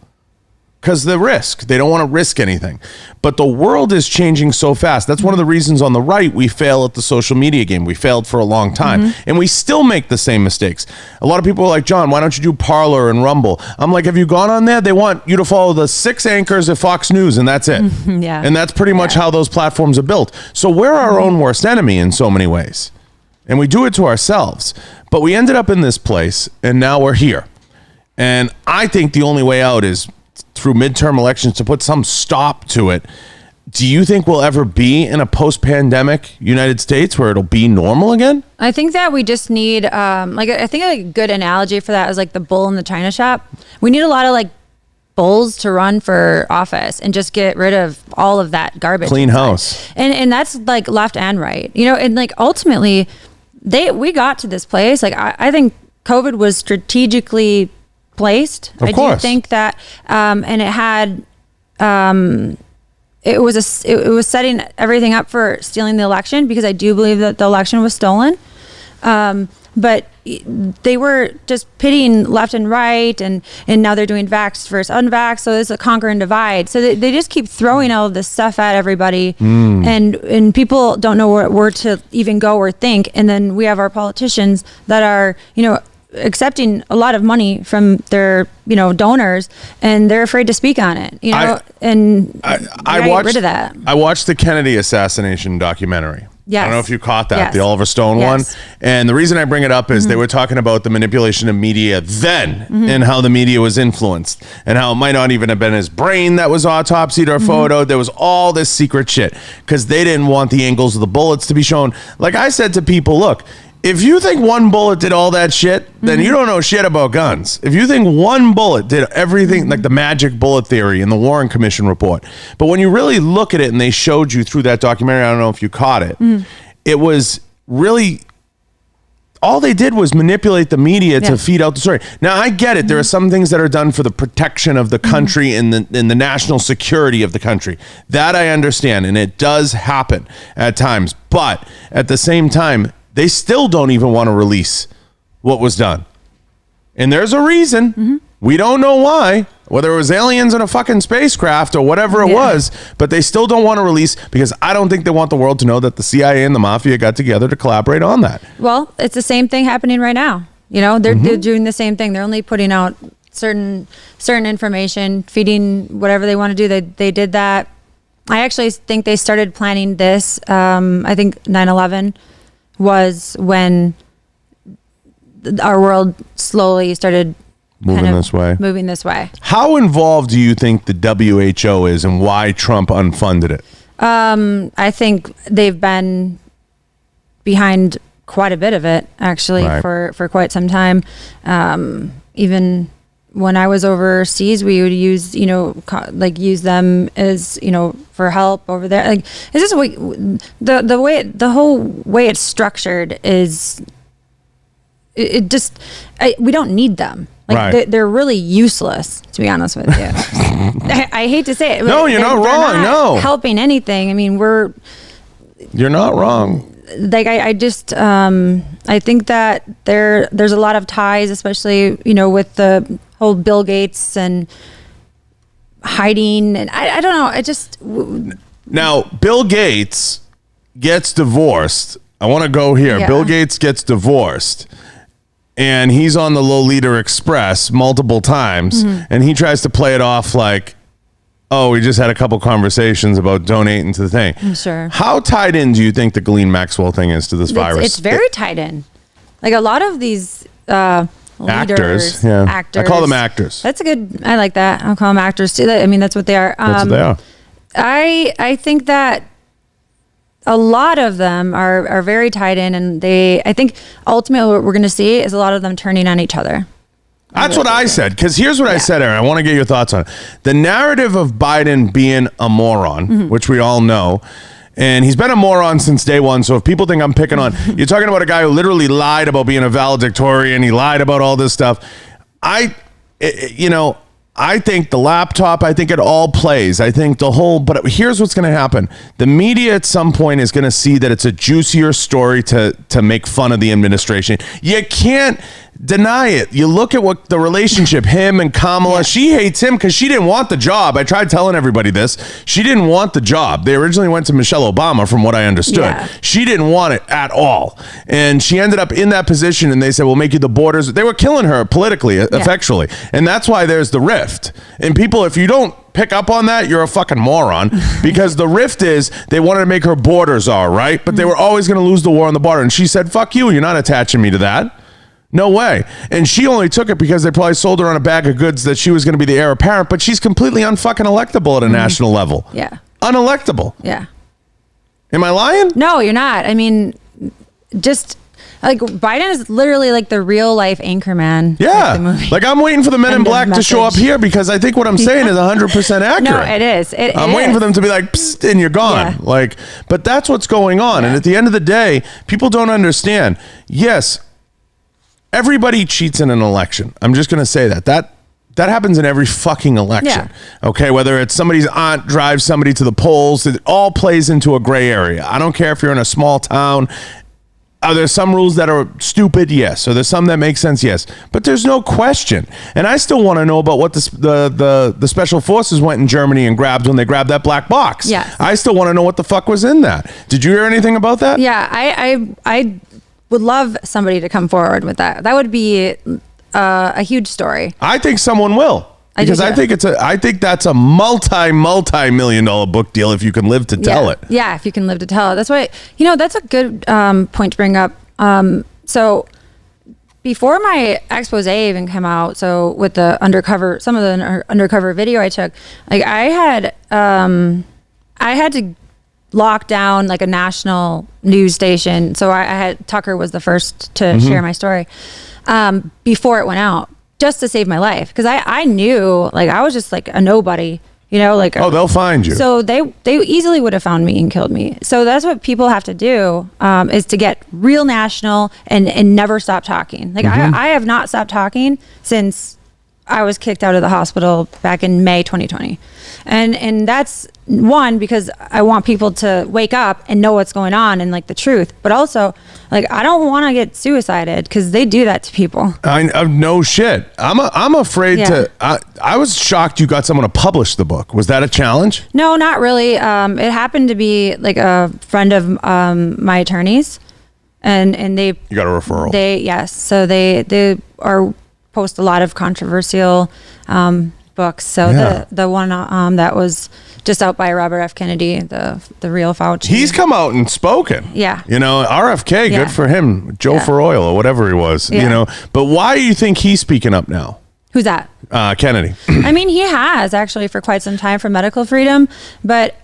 Because the risk, they don't want to risk anything. But the world is changing so fast. That's one of the reasons on the right we fail at the social media game. We failed for a long time. And we still make the same mistakes. A lot of people are like, John, why don't you do Parler and Rumble? I'm like, have you gone on there? They want you to follow the 6 anchors at Fox News, and that's it. Yeah. And that's pretty much how those platforms are built. So we're our own worst enemy in so many ways. And we do it to ourselves. But we ended up in this place, and now we're here. And I think the only way out is through midterm elections to put some stop to it. Do you think we'll ever be in a post-pandemic United States where it'll be normal again? I think that we just need, I think a good analogy for that is like the bull in the china shop. We need a lot of like bulls to run for office and just get rid of all of that garbage. Clean inside. house. And that's like left and right, and like ultimately we got to this place. Like I think COVID was strategically placed. Of course. Do think that, and it had, it was setting everything up for stealing the election, because I do believe that the election was stolen. But they were just pitting left and right, and now they're doing vaxxed versus unvaxxed. So it's a conquer and divide. So they just keep throwing all of this stuff at everybody, and people don't know where to even go or think. And then we have our politicians that are, accepting a lot of money from their, donors, and they're afraid to speak on it, I watched, get rid of that. I watched the Kennedy assassination documentary. Yes. I don't know if you caught that, Yes. the Oliver Stone Yes. one. And the reason I bring it up is they were talking about the manipulation of media then, and how the media was influenced, and how it might not even have been his brain that was autopsied or photoed. There was all this secret shit because they didn't want the angles of the bullets to be shown. Like I said to people, look, if you think one bullet did all that shit, then you don't know shit about guns. If you think one bullet did everything, like the magic bullet theory in the Warren Commission report, but when you really look at it, and they showed you through that documentary, I don't know if you caught it, it was really, all they did was manipulate the media to feed out the story. Now, I get it. There are some things that are done for the protection of the country and the national security of the country. That I understand, and it does happen at times. But at the same time, they still don't even want to release what was done. And there's a reason. We don't know why, whether it was aliens in a fucking spacecraft or whatever it was, but they still don't want to release, because I don't think they want the world to know that the CIA and the mafia got together to collaborate on that. Well, it's the same thing happening right now. They're doing the same thing. They're only putting out certain information, feeding whatever they want to do. They did that. I actually think they started planning this. I think 9/11 was when our world slowly started Moving this way. How involved do you think the WHO is, and why Trump unfunded it? I think they've been behind quite a bit of it, actually, for quite some time. Even when I was overseas, we would use, use them as, for help over there. Like, it's just the whole way it's structured is, we don't need them. Like, they're really useless, to be honest with you. I hate to say it. No, you're not wrong. No, helping anything. I mean, you're not wrong. Like, I just, I think that there's a lot of ties, especially, with the whole Bill Gates and hiding. And I don't know. I just. Now, Bill Gates gets divorced. I want to go here. Yeah. Bill Gates gets divorced. And he's on the Lolita Express multiple times. And he tries to play it off like, oh, we just had a couple conversations about donating to the thing. I'm sure. How tied in do you think the Ghislaine Maxwell thing is to this virus? It's very tied in. Like, a lot of these actors. leaders, actors. I call them actors. That's a good, I like that. I'll call them actors too. I mean, that's what they are. That's what they are. I think that a lot of them are very tied in, and I think ultimately what we're going to see is a lot of them turning on each other. That's what I said, because here's what I said, Erin. I want to get your thoughts on it. The narrative of Biden being a moron, which we all know, and he's been a moron since day one, so if people think I'm picking on, you're talking about a guy who literally lied about being a valedictorian, he lied about all this stuff. I think the laptop, I think it all plays. I think the whole, but here's what's going to happen. The media at some point is going to see that it's a juicier story to make fun of the administration. You can't deny it. You look at what the relationship, him and Kamala, she hates him because she didn't want the job. I tried telling everybody this. She didn't want the job. They originally went to Michelle Obama, from what I understood. Yeah. She didn't want it at all. And she ended up in that position, and they said, we'll make you the borders. They were killing her politically, effectually. And that's why there's the rift. And people, if you don't pick up on that, you're a fucking moron, because the rift is they wanted to make her borders all right, but they were always going to lose the war on the border. And she said, fuck you. You're not attaching me to that. No way. And she only took it because they probably sold her on a bag of goods that she was going to be the heir apparent, but she's completely unfucking electable at a national level. Yeah. Unelectable. Yeah. Am I lying? No, you're not. I mean, just like Biden is literally like the real life Anchorman. Yeah. Like I'm waiting for the Men in Black to show up here, because I think what I'm saying is 100% accurate. No, it is. I'm waiting for them to be like, psst, and you're gone. Yeah. Like, but that's what's going on. Yeah. And at the end of the day, people don't understand. Yes, everybody cheats in an election. I'm just going to say that. That happens in every fucking election. Yeah. Okay, whether it's somebody's aunt drives somebody to the polls, it all plays into a gray area. I don't care if you're in a small town. Are there some rules that are stupid? Yes. Are there some that make sense? Yes. But there's no question. And I still want to know about what the special forces went in Germany and grabbed when they grabbed that black box. Yes. I still want to know what the fuck was in that. Did you hear anything about that? Yeah, I would love somebody to come forward with that. That would be a huge story. I think someone will. Because I think that's a multi-million-dollar book deal if you can live to tell it. Yeah, if you can live to tell it. That's why, that's a good point to bring up. So before my expose even came out, so with the some of the undercover video I took, like I had to lock down like a national news station. So I had, Tucker was the first to share my story before it went out, just to save my life, because I knew, like, I was just like a nobody, like, oh, they'll find you. So they easily would have found me and killed me. So that's what people have to do, is to get real national and never stop talking. Like I have not stopped talking since I was kicked out of the hospital back in May 2020. And that's one, because I want people to wake up and know what's going on and like the truth, but also like, I don't want to get suicided, because they do that to people. I no shit. I'm afraid to, I was shocked you got someone to publish the book. Was that a challenge? No, not really. It happened to be like a friend of my attorney's, and they, you got a referral. So they are post a lot of controversial books. So the one that was just out by Robert F. Kennedy, the real Fauci. He's come out and spoken. Yeah. RFK, good for him. Joe for oil or whatever he was, But why do you think he's speaking up now? Who's that? Kennedy. I mean, he has actually for quite some time for medical freedom, but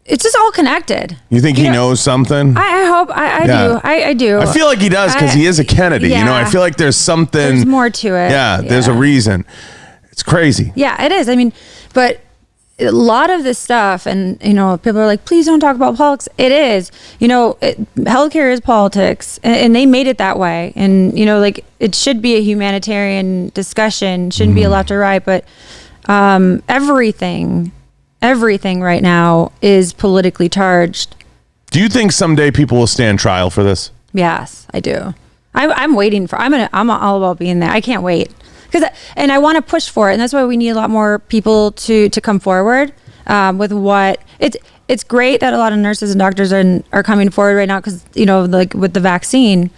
it's just all connected. You think he knows something? I hope. I do. I do. I feel like he does, because he is a Kennedy. Yeah. I feel like there's something. There's more to it. Yeah, there's a reason. It's crazy. Yeah, it is. I mean, but a lot of this stuff, and people are like, please don't talk about politics. It is. Healthcare is politics, and they made it that way. And like, it should be a humanitarian discussion. Shouldn't be a left or right, but everything right now is politically charged. Do you think someday people will stand trial for this? Yes, I do. I'm waiting for. I'm all about being there. I can't wait, and I want to push for it, and that's why we need a lot more people to come forward with what it's great that a lot of nurses and doctors are coming forward right now, because like with the vaccine.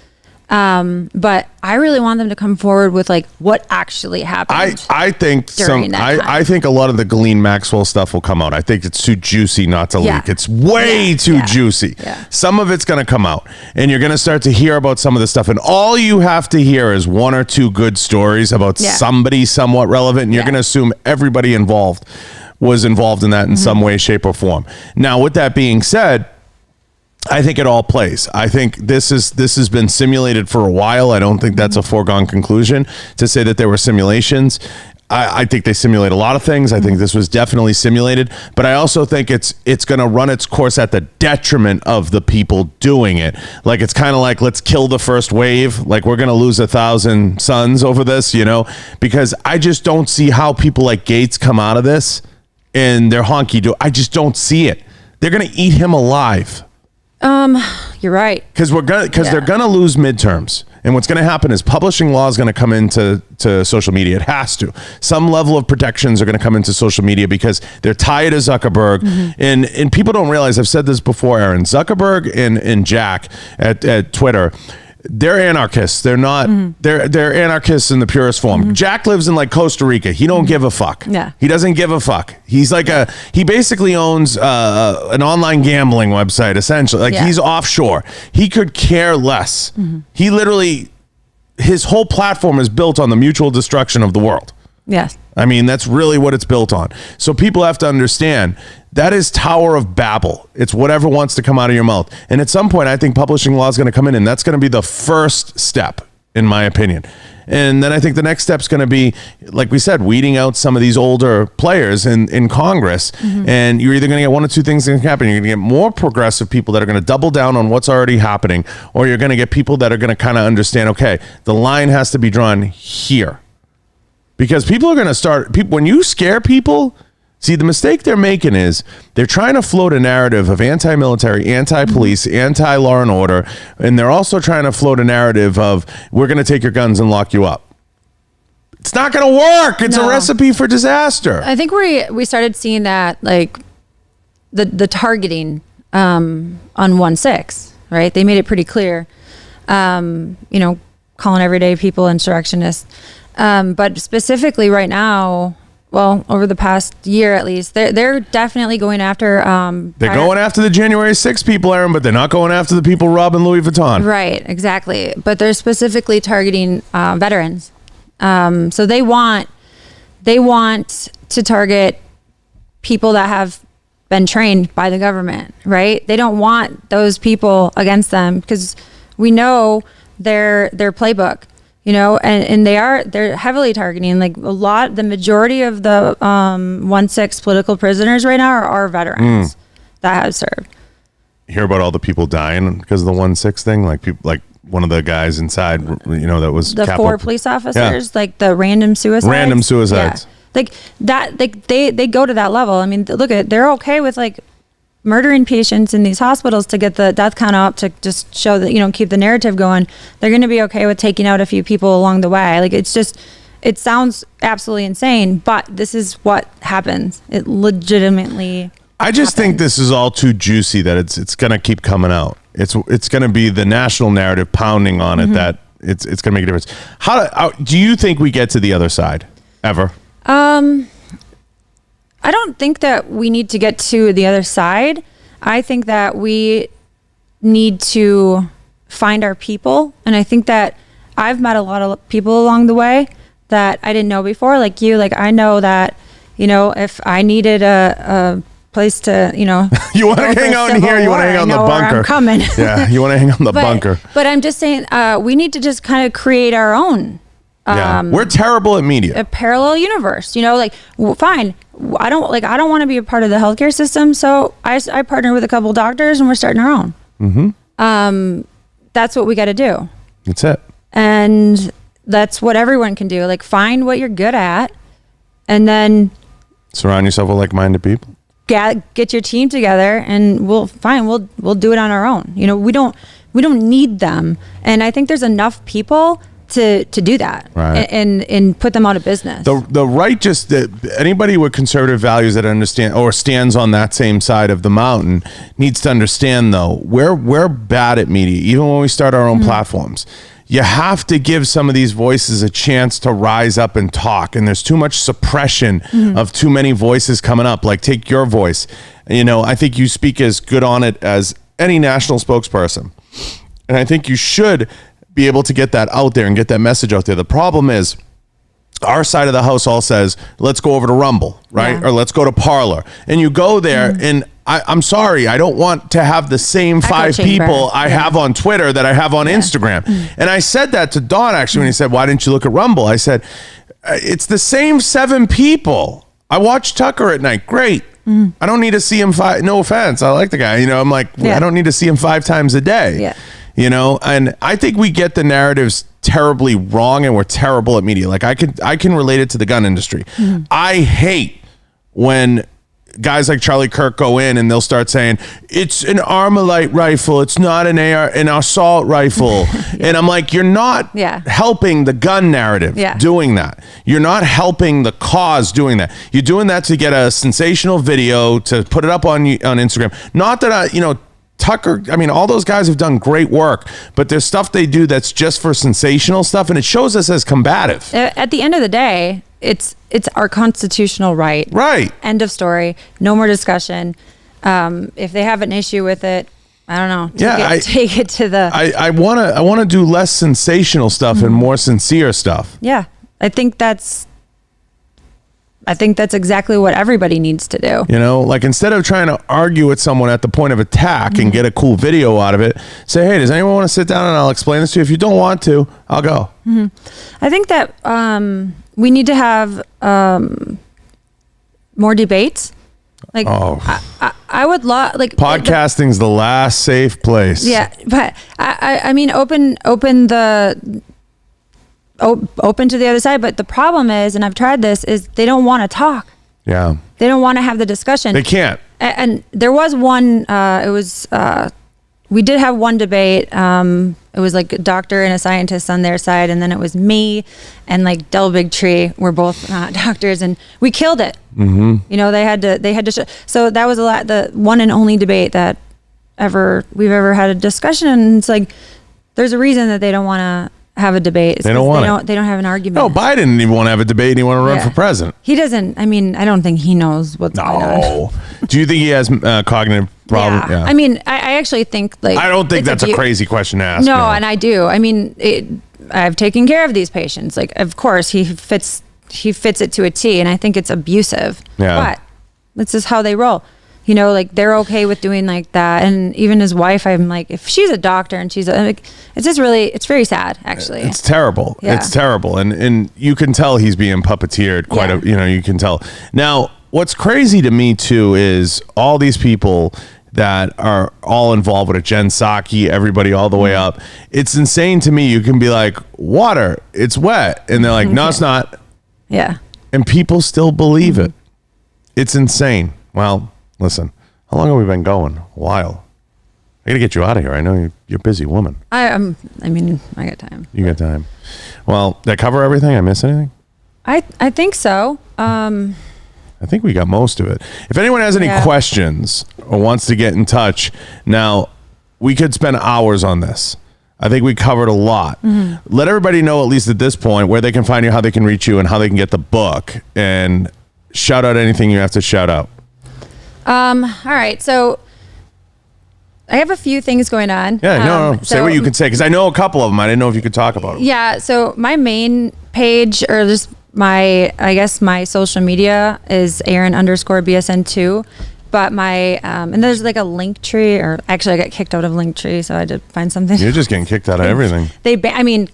But I really want them to come forward with like what actually happened. I think I think a lot of the Ghislaine Maxwell stuff will come out. I think it's too juicy not to leak. It's way too juicy. Yeah. Some of it's going to come out, and you're going to start to hear about some of the stuff. And all you have to hear is one or two good stories about somebody somewhat relevant, and you're going to assume everybody involved was involved in that in some way, shape, or form. Now, with that being said, I think it all plays. I think this has been simulated for a while. I don't think that's a foregone conclusion to say that there were simulations. I think they simulate a lot of things. I think this was definitely simulated, but I also think it's going to run its course at the detriment of the people doing it. Like, it's kind of like, let's kill the first wave. Like, we're going to lose 1,000 sons over this, because I just don't see how people like Gates come out of this and they're honky. I just don't see it. They're going to eat him alive. You're right. Because they're going to lose midterms. And what's going to happen is publishing law is going to come into social media. It has to. Some level of protections are going to come into social media because they're tied to Zuckerberg. And people don't realize, I've said this before, Erin, Zuckerberg and Jack at Twitter, they're anarchists. They're not, they're anarchists in the purest form. Jack lives in like Costa Rica. He don't give a fuck. Yeah. He doesn't give a fuck. He's like he basically owns an online gambling website, essentially. Like, he's offshore. He could care less. He literally, his whole platform is built on the mutual destruction of the world. Yes. I mean, that's really what it's built on. So people have to understand that is Tower of Babel. It's whatever wants to come out of your mouth. And at some point, I think publishing law is going to come in, and that's going to be the first step, in my opinion. And then I think the next step is going to be, like we said, weeding out some of these older players in Congress. And you're either going to get one of two things that can happen. You're going to get more progressive people that are going to double down on what's already happening, or you're going to get people that are going to kind of understand, okay, the line has to be drawn here. Because people are going to start, when you scare people, see, the mistake they're making is they're trying to float a narrative of anti-military, anti-police, anti-law and order, and they're also trying to float a narrative of, we're going to take your guns and lock you up. It's not going to work. It's a recipe for disaster. I think we started seeing that, like, the targeting on 1/6, right? They made it pretty clear, calling everyday people insurrectionists. But specifically right now, well, over the past year at least, they're definitely going after. They're going after the January 6 people, Erin, but they're not going after the people robbing Louis Vuitton. Right, exactly. But they're specifically targeting veterans. So they want to target people that have been trained by the government, right? They don't want those people against them because we know their playbook. And they're heavily targeting, like, the majority of the 1/6 political prisoners right now are veterans that have served. You hear about all the people dying because of the 1/6 thing? Like, people, like one of the guys inside, that was the 4 police officers, like the random suicides. Yeah. Like that, like they go to that level. I mean, look at, they're okay with like murdering patients in these hospitals to get the death count up, to just show that, keep the narrative going. They're going to be okay with taking out a few people along the way. Like, it sounds absolutely insane, but this is what happens. It legitimately I just think this is all too juicy that it's going to keep coming out. It's going to be the national narrative pounding on it that it's going to make a difference. How do you think we get to the other side ever? I don't think that we need to get to the other side. I think that we need to find our people. And I think that I've met a lot of people along the way that I didn't know before, like you. Like, I know that, if I needed a place to, you want to hang out in here, you want to hang out in the bunker. I'm coming. Yeah, you want to hang out in the bunker. But I'm just saying, we need to just kind of create our own. We're terrible at media. A parallel universe, fine. I don't want to be a part of the healthcare system, so I partner with a couple doctors and we're starting our own. That's what we got to do. That's it. And that's what everyone can do. Like, find what you're good at, and then surround yourself with like-minded people. Get your team together, and we'll do it on our own. We don't need them, and I think there's enough people to do that, right, and put them out of business. The right, just anybody with conservative values that understand or stands on that same side of the mountain needs to understand, though, we're bad at media, even when we start our own platforms. You have to give some of these voices a chance to rise up and talk, and there's too much suppression of too many voices coming up. Like, take your voice. I think you speak as good on it as any national spokesperson, and I think you should be able to get that out there and get that message out there. The problem is, our side of the house all says, let's go over to Rumble, right? Or let's go to Parler. And you go there, and I'm sorry, I don't want to have the same five people I have on Twitter that I have on Instagram. And I said that to Don, actually, when he said, why didn't you look at Rumble? I said, it's the same 7 people. I watch Tucker at night. Great. I don't need to see him no offense. I like the guy. I'm like, I don't need to see him 5 times a day. Yeah. And I think we get the narratives terribly wrong, and we're terrible at media. Like I can relate it to the gun industry. I hate when guys like Charlie Kirk go in and they'll start saying it's an Armalite rifle, it's not an assault rifle. And I'm like, you're not helping the gun narrative doing that. You're not helping the cause doing that. You're doing that to get a sensational video to put it up on Instagram. Not that Tucker, all those guys have done great work, but there's stuff they do that's just for sensational stuff, and it shows us as combative. At the end of the day, it's our constitutional right. Right. End of story. No more discussion. If they have an issue with it, I don't know. Take it to the. I want to do less sensational stuff and more sincere stuff. Yeah, I think that's exactly what everybody needs to do. Like instead of trying to argue with someone at the point of attack and get a cool video out of it, say, hey, does anyone want to sit down and I'll explain this to you? If you don't want to, I'll go. I think that we need to have more debates. Like, I would love podcasting's the last safe place. Yeah, but I mean, open to the other side. But the problem is, and I've tried this, is they don't want to talk. Yeah. They don't want to have the discussion. They can't. And there was one, we did have one debate. It was like a doctor and a scientist on their side. And then it was me and like Del Bigtree. We're both not doctors, and we killed it. Mm-hmm. They had to so that was the one and only debate that we've ever had a discussion. And it's like, there's a reason that they don't want to have a debate. They don't want They don't have an argument. No, Biden didn't even want to have a debate, and he want to run for president. He doesn't. I don't think he knows what's going on. Do you think he has cognitive problems? Yeah. I actually think I don't think that's a crazy question to ask. No, and I do. I've taken care of these patients. Like, of course, he fits it to a T, and I think it's abusive. Yeah. But this is how they roll. They're okay with doing like that. And even his wife, I'm like, if she's a doctor and it's very sad, actually. It's terrible. Yeah. It's terrible. And you can tell he's being puppeteered you can tell. Now, what's crazy to me too is all these people that are all involved with it, Jen Psaki, everybody all the way up. It's insane to me. You can be like, water, it's wet. And they're like, no, it's not. Yeah. And people still believe it. It's insane. Well, listen, how long have we been going? A while. I gotta get you out of here. I know you're a busy woman. I got time. You got time. Well, did I cover everything? I miss anything? I think so. I think we got most of it. If anyone has any questions or wants to get in touch, now we could spend hours on this. I think we covered a lot. Mm-hmm. Let everybody know, at least at this point, where they can find you, how they can reach you, and how they can get the book. And shout out anything you have to shout out. All right. So I have a few things going on. Yeah, no. Say what you can say, because I know a couple of them. I didn't know if you could talk about them. Yeah. So my main page, or just my social media is Erin_BSN2. But and there's like a link tree, or actually I got kicked out of Linktree, so I had to find something. You're just getting kicked out of everything. They banned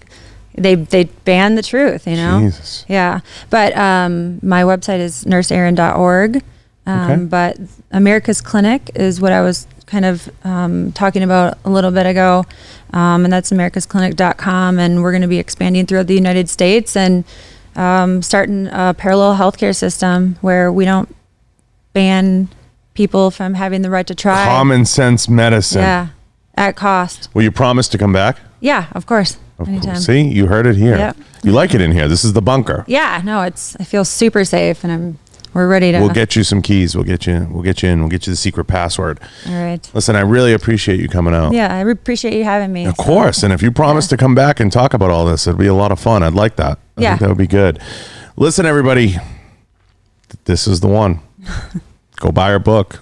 the truth, Jesus. Yeah. But my website is nurseerin.org. Okay. But America's Clinic is what I was kind of talking about a little bit ago. And that's americasclinic.com. And we're going to be expanding throughout the United States and starting a parallel healthcare system where we don't ban people from having the right to try. Common sense medicine. Yeah. At cost. Will you promise to come back? Yeah, of course. Anytime. See, you heard it here. Yep. You like it in here. This is the bunker. Yeah, no, I feel super safe, and we're ready to. We'll get you some keys. We'll get you in. We'll get you the secret password. All right. Listen, I really appreciate you coming out. Yeah, I appreciate you having me. Of course. And if you promise to come back and talk about all this, it'd be a lot of fun. I'd like that. I think that would be good. Listen, everybody, this is the one. Go buy her book.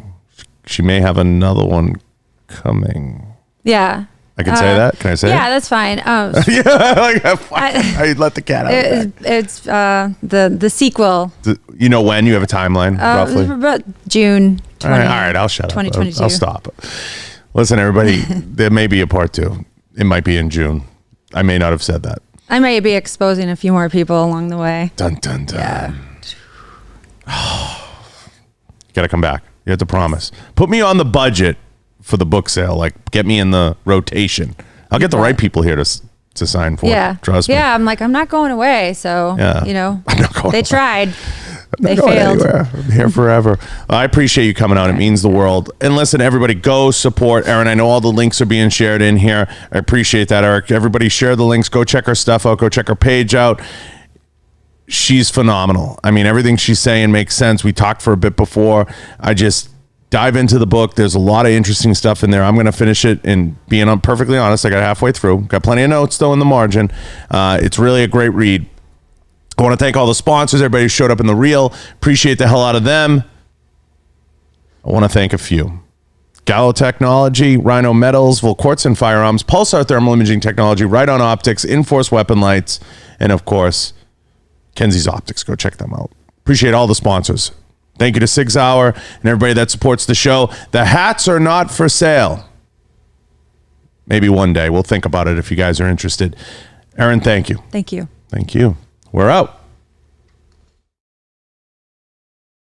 She may have another one coming. Yeah. I can say that? Can I say yeah, that's fine. I let the cat out. It's the sequel. You know when? You have a timeline, roughly? About June 20. All right, I'll shut up. 2022. I'll stop. Listen, everybody, there may be a part 2. It might be in June. I may not have said that. I may be exposing a few more people along the way. Dun, dun, dun. Yeah. You got to come back. You have to promise. Put me on the budget for the book sale. Like, get me in the rotation. I'll get the right people here to sign for it. Trust me. Yeah, I'm like, I'm not going away. So, you know, I'm not going they away. tried. They Going failed. anywhere. I'm here forever. I appreciate you coming out. It means the world. And listen, everybody, go support Erin. I know all the links are being shared in here. I appreciate that, Eric. Everybody share the links. Go check her stuff out. Go check her page out. She's phenomenal. I mean, everything she's saying makes sense. We talked for a bit before. I just dive into the book. There's a lot of interesting stuff in there. I'm going to finish it, and being perfectly honest, I got halfway through. Got plenty of notes, though, in the margin. It's really a great read. I want to thank all the sponsors, everybody who showed up in the reel. Appreciate the hell out of them. I want to thank a few. Gallo Technology, Rhino Metals, Volquartz Firearms, Pulsar Thermal Imaging Technology, Right-On Optics, Inforce Weapon Lights, and of course, Kenzie's Optics. Go check them out. Appreciate all the sponsors. Thank you to Sig Sauer and everybody that supports the show. The hats are not for sale. Maybe one day. We'll think about it if you guys are interested. Erin, thank you. Thank you. Thank you. We're out.